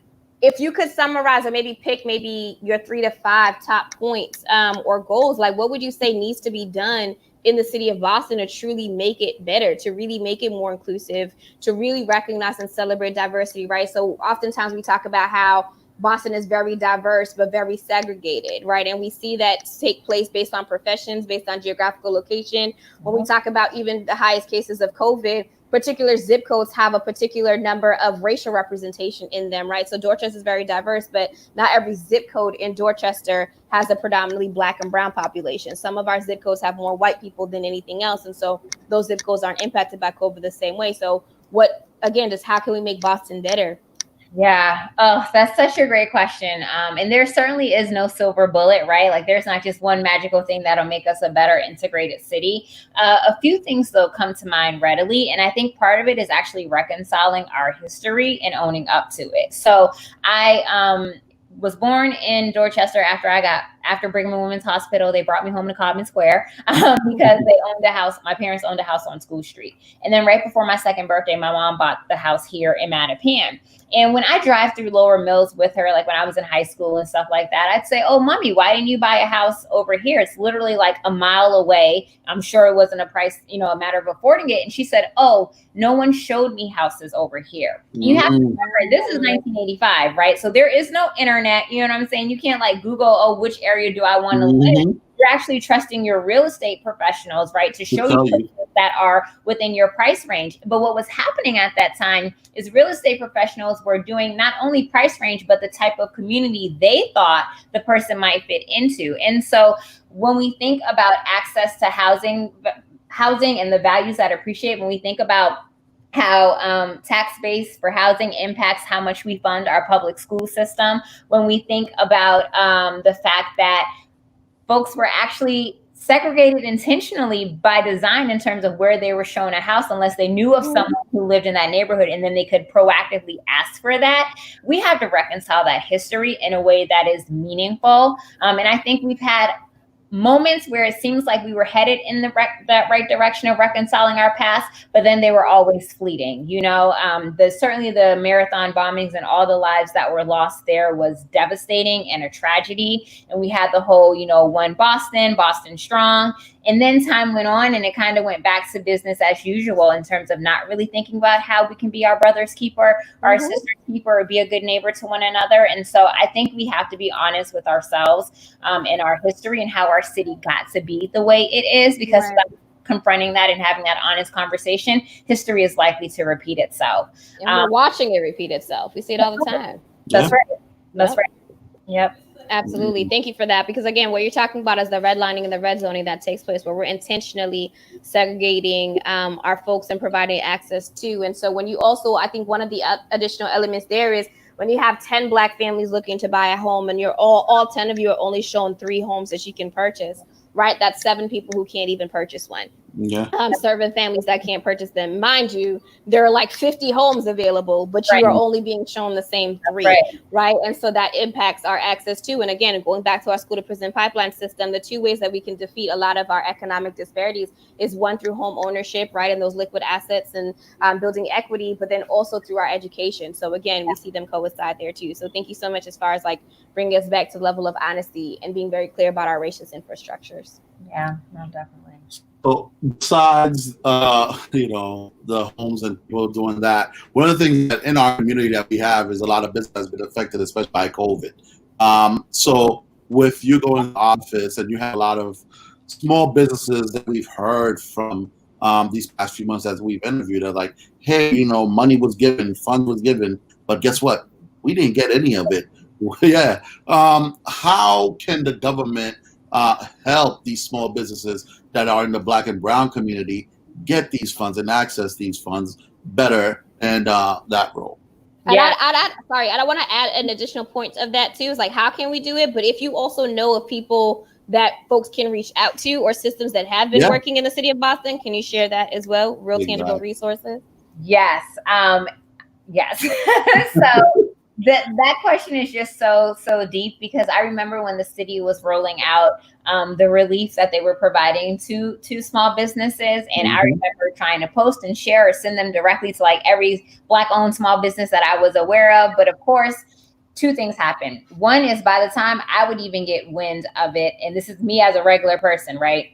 if you could summarize or maybe pick your 3 to 5 top points or goals, like what would you say needs to be done in the city of Boston to truly make it better, to really make it more inclusive, to really recognize and celebrate diversity, right? So oftentimes we talk about how Boston is very diverse, but very segregated, right? And we see that take place based on professions, based on geographical location. When we talk about even the highest cases of COVID, particular zip codes have a particular number of racial representation in them, right? So Dorchester is very diverse, but not every zip code in Dorchester has a predominantly Black and brown population. Some of our zip codes have more white people than anything else. And so those zip codes aren't impacted by COVID the same way. So how can we make Boston better? Yeah. Oh, that's such a great question. And there certainly is no silver bullet, right? Like there's not just one magical thing that'll make us a better integrated city. A few things though come to mind readily. And I think part of it is actually reconciling our history and owning up to it. So I was born in Dorchester after Brigham and Women's Hospital. They brought me home to Cobbin Square because they owned a house. My parents owned a house on School Street. And then right before my second birthday, my mom bought the house here in Mattapan. And when I drive through Lower Mills with her, like when I was in high school and stuff like that, I'd say, "Oh, mommy, why didn't you buy a house over here? It's literally like a mile away." I'm sure it wasn't a matter of affording it. And she said, "Oh, no one showed me houses over here." You have to remember, this is 1985, right? So there is no internet. You know what I'm saying? You can't like Google, "Oh, which area do I want to live?" You're actually trusting your real estate professionals, right, to show you places that are within your price range. But what was happening at that time is real estate professionals were doing not only price range, but the type of community they thought the person might fit into. And so when we think about access to housing and the values that appreciate, when we think about how tax base for housing impacts how much we fund our public school system, when we think about the fact that folks were actually segregated intentionally by design in terms of where they were shown a house, unless they knew of someone who lived in that neighborhood and then they could proactively ask for that. We have to reconcile that history in a way that is meaningful. And I think we've had moments where it seems like we were headed in that right direction of reconciling our past, but then they were always fleeting. Certainly the marathon bombings and all the lives that were lost there was devastating and a tragedy. And we had the whole, one Boston strong. And then time went on and it kind of went back to business as usual in terms of not really thinking about how we can be our brother's keeper, our sister's keeper, or be a good neighbor to one another. And so I think we have to be honest with ourselves in our history and how our city got to be the way it is, because without confronting that and having that honest conversation, history is likely to repeat itself. And we're watching it repeat itself. We see it all the time. That's right. That's right. Yep. Absolutely. Thank you for that. Because again, what you're talking about is the redlining and the red zoning that takes place where we're intentionally segregating our folks and providing access to. And so when you also, I think one of the additional elements there is when you have 10 Black families looking to buy a home and you're all 10 of you are only shown 3 homes that you can purchase, right? That's 7 people who can't even purchase one. Yeah. Serving families that can't purchase them. Mind you, there are like 50 homes available, but you are only being shown the same 3, right? And so that impacts our access to. And again, going back to our school to prison pipeline system, the 2 ways that we can defeat a lot of our economic disparities is 1 through home ownership, right? And those liquid assets and building equity, but then also through our education. So again, we see them coincide there too. So thank you so much as far as like bringing us back to the level of honesty and being very clear about our racist infrastructures. Yeah, no, definitely. So besides, the homes and people doing that, one of the things that in our community that we have is a lot of business has been affected, especially by COVID. So with you going to the office and you have a lot of small businesses that we've heard from these past few months as we've interviewed are like, hey, money was given, fund was given, but guess what? We didn't get any of it. Yeah. How can the government help these small businesses that are in the Black and Brown community get these funds and access these funds better, and that role? And Yeah. sorry, and I want to add an additional point of that too. Is like, how can we do it? But if you also know of people that folks can reach out to or systems that have been working in the city of Boston, can you share that as well? Real tangible resources. Yes. Yes. So that question is just so deep, because I remember when the city was rolling out the relief that they were providing to small businesses, and I remember trying to post and share or send them directly to like every Black-owned small business that I was aware of. But of course, two things happen. One is, by the time I would even get wind of it, and this is me as a regular person, right?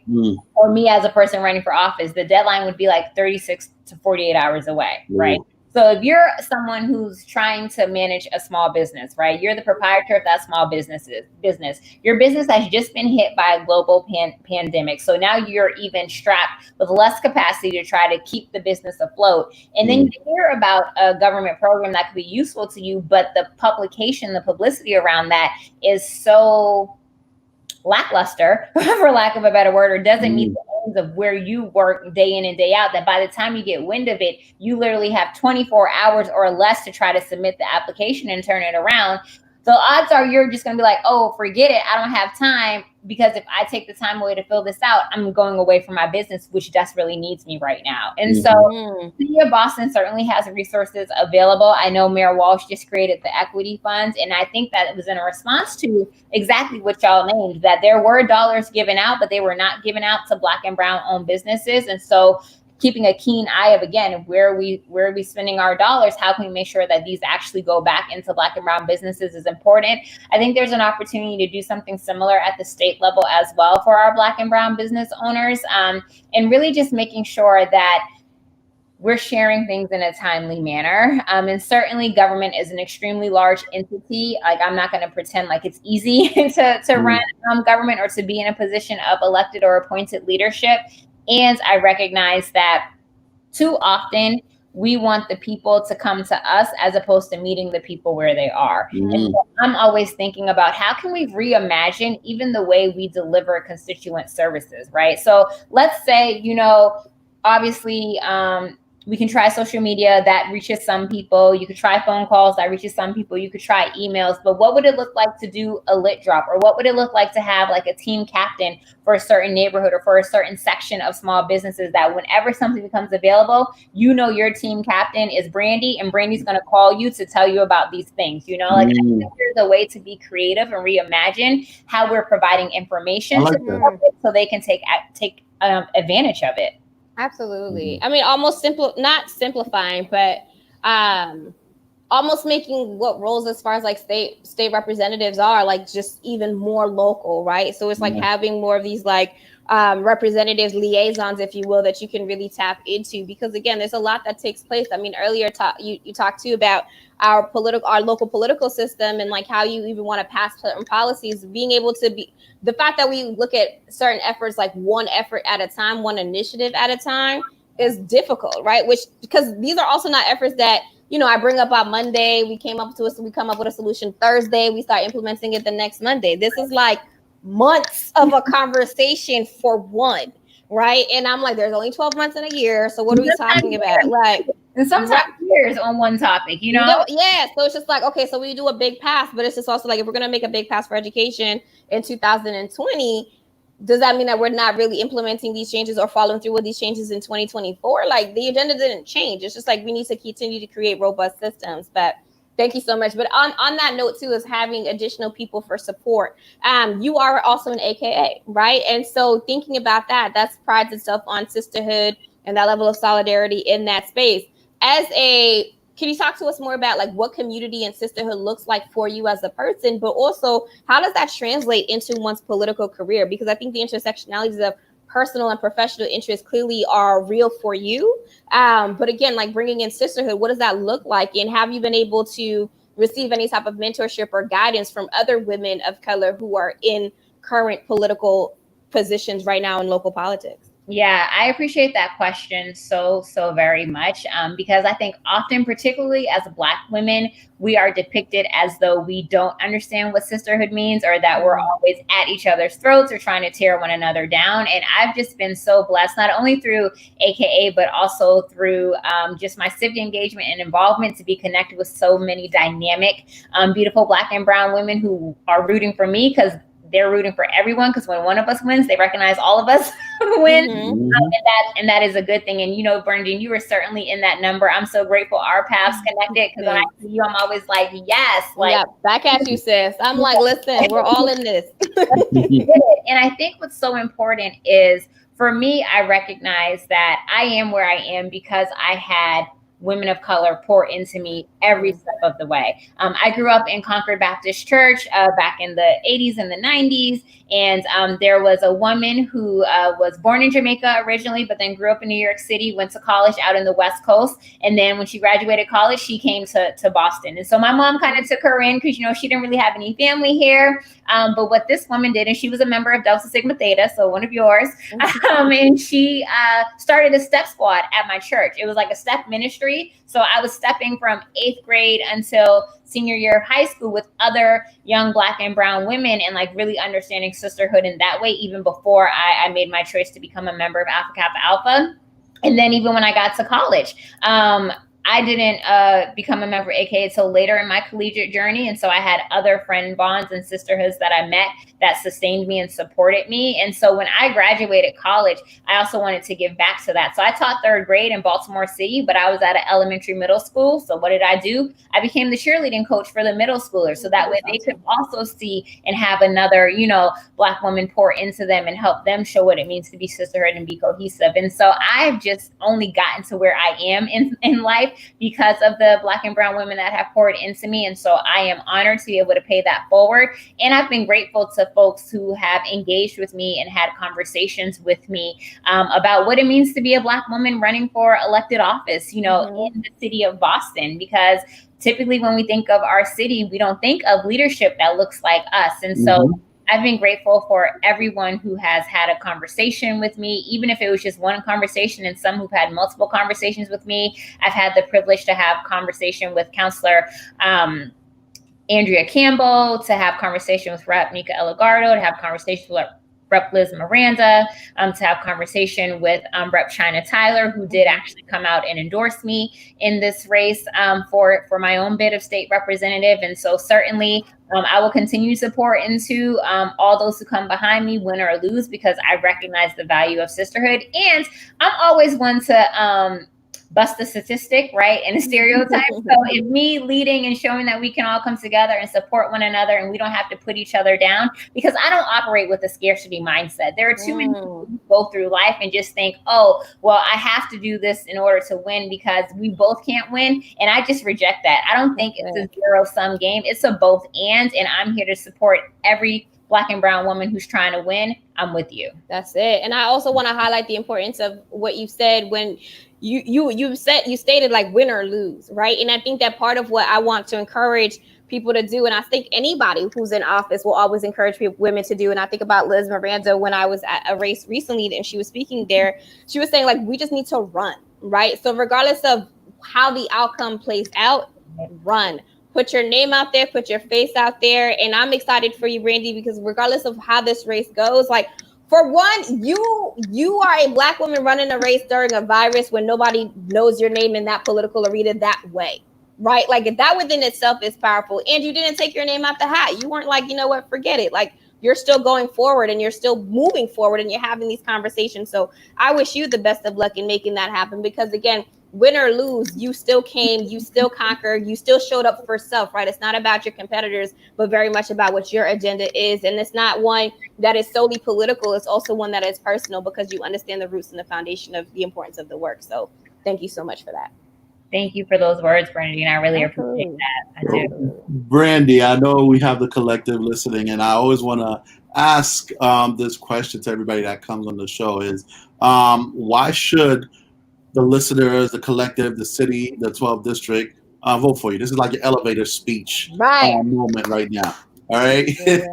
Or me as a person running for office, the deadline would be like 36 to 48 hours away, right? So if you're someone who's trying to manage a small business, right? You're the proprietor of that small business. Your business has just been hit by a global pandemic. So now you're even strapped with less capacity to try to keep the business afloat. And then you hear about a government program that could be useful to you, but the publicity around that is so lackluster, for lack of a better word, or doesn't meet the aims of where you work day in and day out, that by the time you get wind of it, you literally have 24 hours or less to try to submit the application and turn it around. So odds are you're just going to be like, oh, forget it. I don't have time, because if I take the time away to fill this out, I'm going away from my business, which desperately needs me right now. And so the city of Boston certainly has resources available. I know Mayor Walsh just created the equity funds, and I think that it was in a response to exactly what y'all named, that there were dollars given out, but they were not given out to Black and Brown owned businesses. And so keeping a keen eye of, again, where are we spending our dollars? How can we make sure that these actually go back into Black and Brown businesses is important. I think there's an opportunity to do something similar at the state level as well for our Black and Brown business owners, and really just making sure that we're sharing things in a timely manner. And certainly government is an extremely large entity. Like, I'm not going to pretend like it's easy to run government or to be in a position of elected or appointed leadership. And I recognize that too often we want the people to come to us as opposed to meeting the people where they are. And so I'm always thinking about, how can we reimagine even the way we deliver constituent services, right? So let's say, obviously, we can try social media that reaches some people. You could try phone calls that reaches some people. You could try emails. But what would it look like to do a lit drop? Or what would it look like to have like a team captain for a certain neighborhood or for a certain section of small businesses, that whenever something becomes available, your team captain is Brandy, and Brandy's going to call you to tell you about these things. I think there's a way to be creative and reimagine how we're providing information to people so they can take advantage of it. Absolutely. I mean, almost not simplifying, but almost making what roles as far as like state representatives are like just even more local, right? So it's like having more of these like representatives, liaisons, if you will, that you can really tap into, because again, there's a lot that takes place. I mean, earlier you talked too about our local political system, and like how you even want to pass certain policies, being able to be the fact that we look at certain efforts like one effort at a time, one initiative at a time, is difficult, right? Because these are also not efforts that I bring up on Monday, we come up with a solution Thursday, we start implementing it the next Monday. This is like months of a conversation for one, right? And I'm like, there's only 12 months in a year, so what are we talking about? Like, and sometimes years on one topic, Yeah, so it's just like, okay, so we do a big pass, but it's just also like, if we're going to make a big pass for education in 2020, does that mean that we're not really implementing these changes or following through with these changes in 2024? Like, the agenda didn't change. It's just like we need to continue to create robust systems. But thank you so much. But on that note too, is having additional people for support. You are also an AKA, right? And so thinking about that prides itself on sisterhood and that level of solidarity in that space. Can you talk to us more about like what community and sisterhood looks like for you as a person, but also how does that translate into one's political career? Because I think the intersectionalities of personal and professional interests clearly are real for you. But again, like bringing in sisterhood, what does that look like? And have you been able to receive any type of mentorship or guidance from other women of color who are in current political positions right now in local politics? Yeah, I appreciate that question so very much, because I think often, particularly as Black women, we are depicted as though we don't understand what sisterhood means, or that we're always at each other's throats or trying to tear one another down. And I've just been so blessed, not only through AKA, but also through just my civic engagement and involvement, to be connected with so many dynamic, beautiful Black and brown women who are rooting for me, because they're rooting for everyone, because when one of us wins, they recognize all of us win. And that is a good thing. And, you know, Brandy, you were certainly in that number. I'm so grateful our paths connected, because when I see you, I'm always like, yes. Like, yeah, back at you, sis. I'm like, listen, we're all in this. And I think what's so important is, for me, I recognize that I am where I am because I had women of color pour into me every step of the way. I grew up in Concord Baptist Church back in the 80s and the 90s. And there was a woman who was born in Jamaica originally, but then grew up in New York City, went to college out in the West Coast. And then when she graduated college, she came to Boston. And so my mom kind of took her in because, you know, she didn't really have any family here. But what this woman did, and she was a member of Delta Sigma Theta, so one of yours, and she started a step squad at my church. It was like a step ministry. So I was stepping from 8th grade until senior year of high school with other young Black and brown women, and like really understanding sisterhood in that way, even before I made my choice to become a member of Alpha Kappa Alpha. And then even when I got to college, I didn't become a member of AKA until later in my collegiate journey. And so I had other friend bonds and sisterhoods that I met that sustained me and supported me. And so when I graduated college, I also wanted to give back to that. So I taught 3rd grade in Baltimore City, but I was at an elementary middle school. So what did I do? I became the cheerleading coach for the middle schoolers. So that way they could also see and have another, you know, Black woman pour into them and help them show what it means to be sisterhood and be cohesive. And so I've just only gotten to where I am in life because of the Black and brown women that have poured into me. And so I am honored to be able to pay that forward. And I've been grateful to folks who have engaged with me and had conversations with me about what it means to be a Black woman running for elected office, you know, in the city of Boston, because typically when we think of our city, we don't think of leadership that looks like us. And so I've been grateful for everyone who has had a conversation with me, even if it was just one conversation, and some who've had multiple conversations with me. I've had the privilege to have conversation with Counselor Andrea Campbell, to have conversation with Rep. Nika Elagardo, to have conversations with Rep. Liz Miranda, to have conversation with Rep. China Tyler, who did actually come out and endorse me in this race for my own bid of state representative. And so certainly I will continue to support into all those who come behind me, win or lose, because I recognize the value of sisterhood. And I'm always one to bust a statistic, right, and a stereotype. So if me leading and showing that we can all come together and support one another, and we don't have to put each other down, because I don't operate with a scarcity mindset. There are too many people who go through life and just think, oh, well, I have to do this in order to win because we both can't win. And I just reject that. I don't think it's a zero-sum game. It's a both and I'm here to support every Black and brown woman who's trying to win. I'm with you. That's it. And I also want to highlight the importance of what you said when you stated like win or lose, right? And I think that part of what I want to encourage people to do, and I think anybody who's in office will always encourage women to do, and I think about Liz Miranda when I was at a race recently and she was speaking there, she was saying like, we just need to run, right? So regardless of how the outcome plays out, run. Put your name out there, put your face out there. And I'm excited for you, Brandy, because regardless of how this race goes, like, for one, you are a Black woman running a race during a virus when nobody knows your name in that political arena that way, right? Like, that within itself is powerful. And you didn't take your name out the hat. You weren't like, you know what, forget it. Like, you're still going forward and you're still moving forward and you're having these conversations. So I wish you the best of luck in making that happen, because again, win or lose, you still came, you still conquered, you still showed up for self, right? It's not about your competitors, but very much about what your agenda is. And it's not one that is solely political. It's also one that is personal, because you understand the roots and the foundation of the importance of the work. So thank you so much for that. Thank you for those words, Brandy, and I really appreciate that. I do. Brandy, I know we have the collective listening, and I always want to ask this question to everybody that comes on the show is, why should the listeners, the collective, the city, the 12th district vote for you? This is like your elevator speech moment right now. All right. Yeah.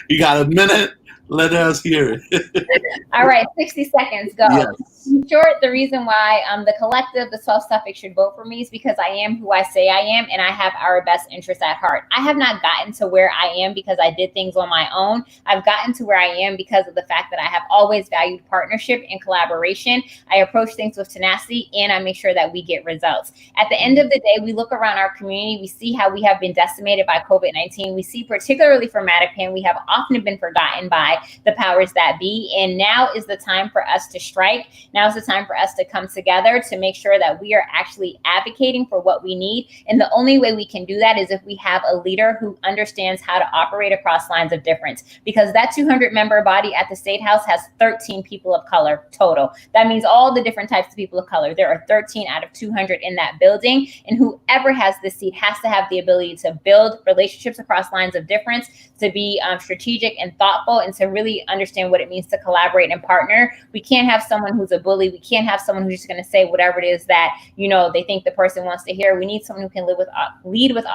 You got a minute. Let us hear it. All right, 60 seconds, go. Yes. In short, the reason why the collective, the 12 Suffolk should vote for me is because I am who I say I am, and I have our best interests at heart. I have not gotten to where I am because I did things on my own. I've gotten to where I am because of the fact that I have always valued partnership and collaboration. I approach things with tenacity, and I make sure that we get results. At the end of the day, we look around our community, we see how we have been decimated by COVID-19. We see, particularly for Mattapan, we have often been forgotten by the powers that be. And now is the time for us to strike. Now is the time for us to come together to make sure that we are actually advocating for what we need. And the only way we can do that is if we have a leader who understands how to operate across lines of difference, because that 200-member body at the State House has 13 people of color total. That means all the different types of people of color. There are 13 out of 200 in that building, and whoever has this seat has to have the ability to build relationships across lines of difference, to be strategic and thoughtful, and to really understand what it means to collaborate and partner. We can't have someone who's a bully. We can't have someone who's just going to say whatever it is that, you know, they think the person wants to hear. We need someone who can lead with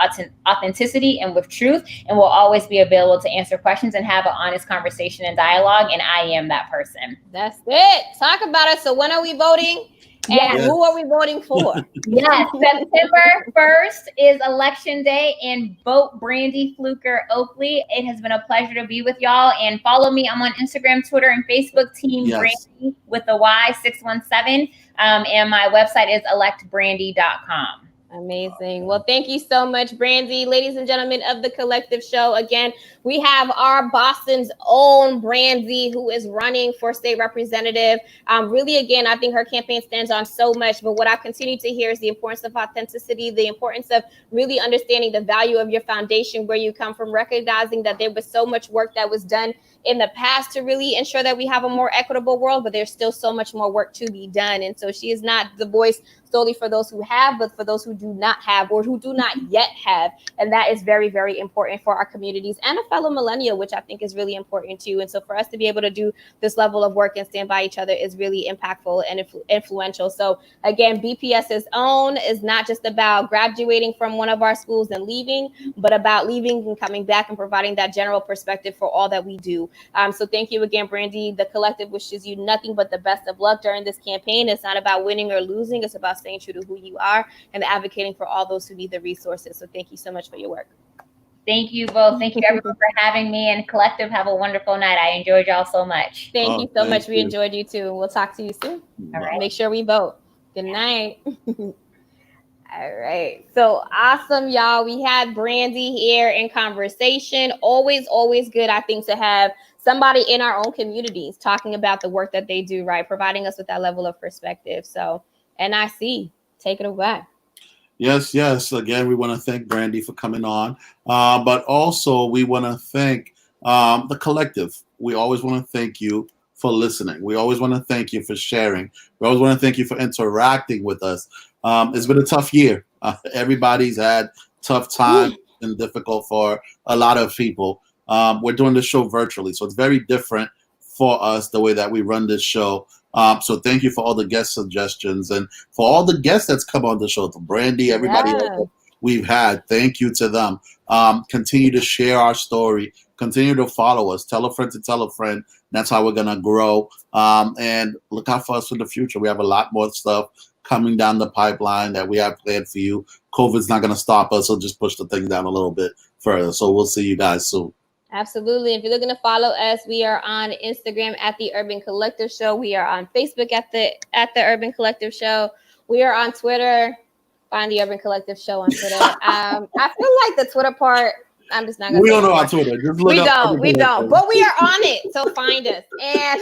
authenticity and with truth, and will always be available to answer questions and have an honest conversation and dialogue. And I am that person. That's it. Talk about it. So when are we voting? And Yes. who are we voting for? Yes, September 1st is election day, and vote Brandy Fluker Oakley. It has been a pleasure to be with y'all, and follow me. I'm on Instagram, Twitter, and Facebook, Team Brandy with a Y 617. And my website is electbrandy.com. Amazing. Well, thank you so much, Brandy. Ladies and gentlemen of the Collective Show, again, we have our Boston's own Brandy, who is running for state representative. Really, again, I think her campaign stands on so much, but what I've continued to hear is the importance of authenticity, the importance of really understanding the value of your foundation, where you come from, recognizing that there was so much work that was done in the past to really ensure that we have a more equitable world, but there's still so much more work to be done. And so she is not the voice solely for those who have, but for those who do not have, or who do not yet have. And that is very, very important for our communities and a fellow millennial, which I think is really important too. And so for us to be able to do this level of work and stand by each other is really impactful and influential. So again, BPS's own is not just about graduating from one of our schools and leaving, but about leaving and coming back and providing that general perspective for all that we do. So thank you again, Brandy. The Collective wishes you nothing but the best of luck during this campaign. It's not about winning or losing. It's about staying true to who you are and advocating for all those who need the resources. So thank you so much for your work. Thank you both. Thank you everyone for having me, and Collective, have a wonderful night. I enjoyed y'all so much. Thank you so much. We enjoyed you too. We'll talk to you soon. All right. Make sure we vote. Good night. All right. So awesome, y'all. We had Brandy here in conversation. Always, always good, I think, to have somebody in our own communities talking about the work that they do, right? Providing us with that level of perspective. So, NIC, take it away. Yes, yes. Again, we want to thank Brandy for coming on. But also, we want to thank the Collective. We always want to thank you for listening. We always want to thank you for sharing. We always want to thank you for interacting with us. It's been a tough year. Everybody's had tough time and difficult for a lot of people. We're doing this show virtually, so it's very different for us the way that we run this show. So thank you for all the guest suggestions and for all the guests that's come on the show. To Brandy, everybody else we've had, thank you to them. Continue to share our story. Continue to follow us. Tell a friend to tell a friend. That's how we're going to grow. And look out for us in the future. We have a lot more stuff coming down the pipeline that we have planned for you. COVID's not going to stop us. So just push the thing down a little bit further. So we'll see you guys soon. Absolutely. If you're looking to follow us, we are on Instagram at The Urban Collective Show. We are on Facebook at the Urban Collective Show. We are on Twitter. Find The Urban Collective Show on Twitter. I feel like the Twitter part, I'm just not going to. We don't know on Twitter. Just look we don't. But we are on it. So find us. And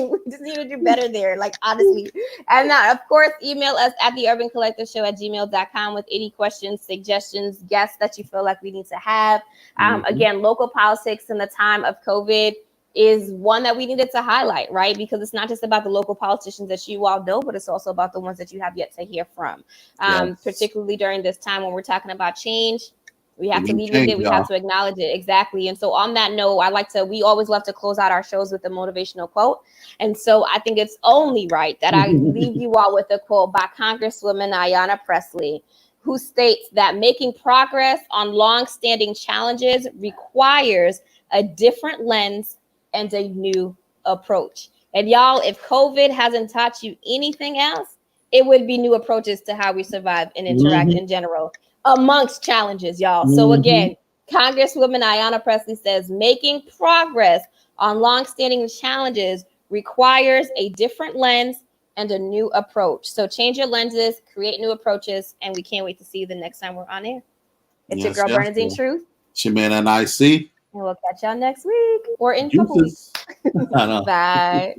we just need to do better there, like honestly. And of course, email us at theurbancollectiveshow@gmail.com with any questions, suggestions, guests that you feel like we need to have. Again, local politics in the time of COVID is one that we needed to highlight, right? Because it's not just about the local politicians that you all know, but it's also about the ones that you have yet to hear from. Particularly during this time when we're talking about change. We have to lead with it. We have to acknowledge it. Exactly. And so on that note, we always love to close out our shows with a motivational quote. And so I think it's only right that I leave you all with a quote by Congresswoman Ayanna Pressley, who states that making progress on long-standing challenges requires a different lens and a new approach. And y'all, if COVID hasn't taught you anything else, it would be new approaches to how we survive and interact in general amongst challenges, y'all. So again, Congresswoman Ayanna Pressley says making progress on longstanding challenges requires a different lens and a new approach. So change your lenses, create new approaches, and we can't wait to see you the next time we're on air. It's your girl, Bernadine Truth. Shemana and I see. And we'll catch y'all next week or in a couple weeks. Bye.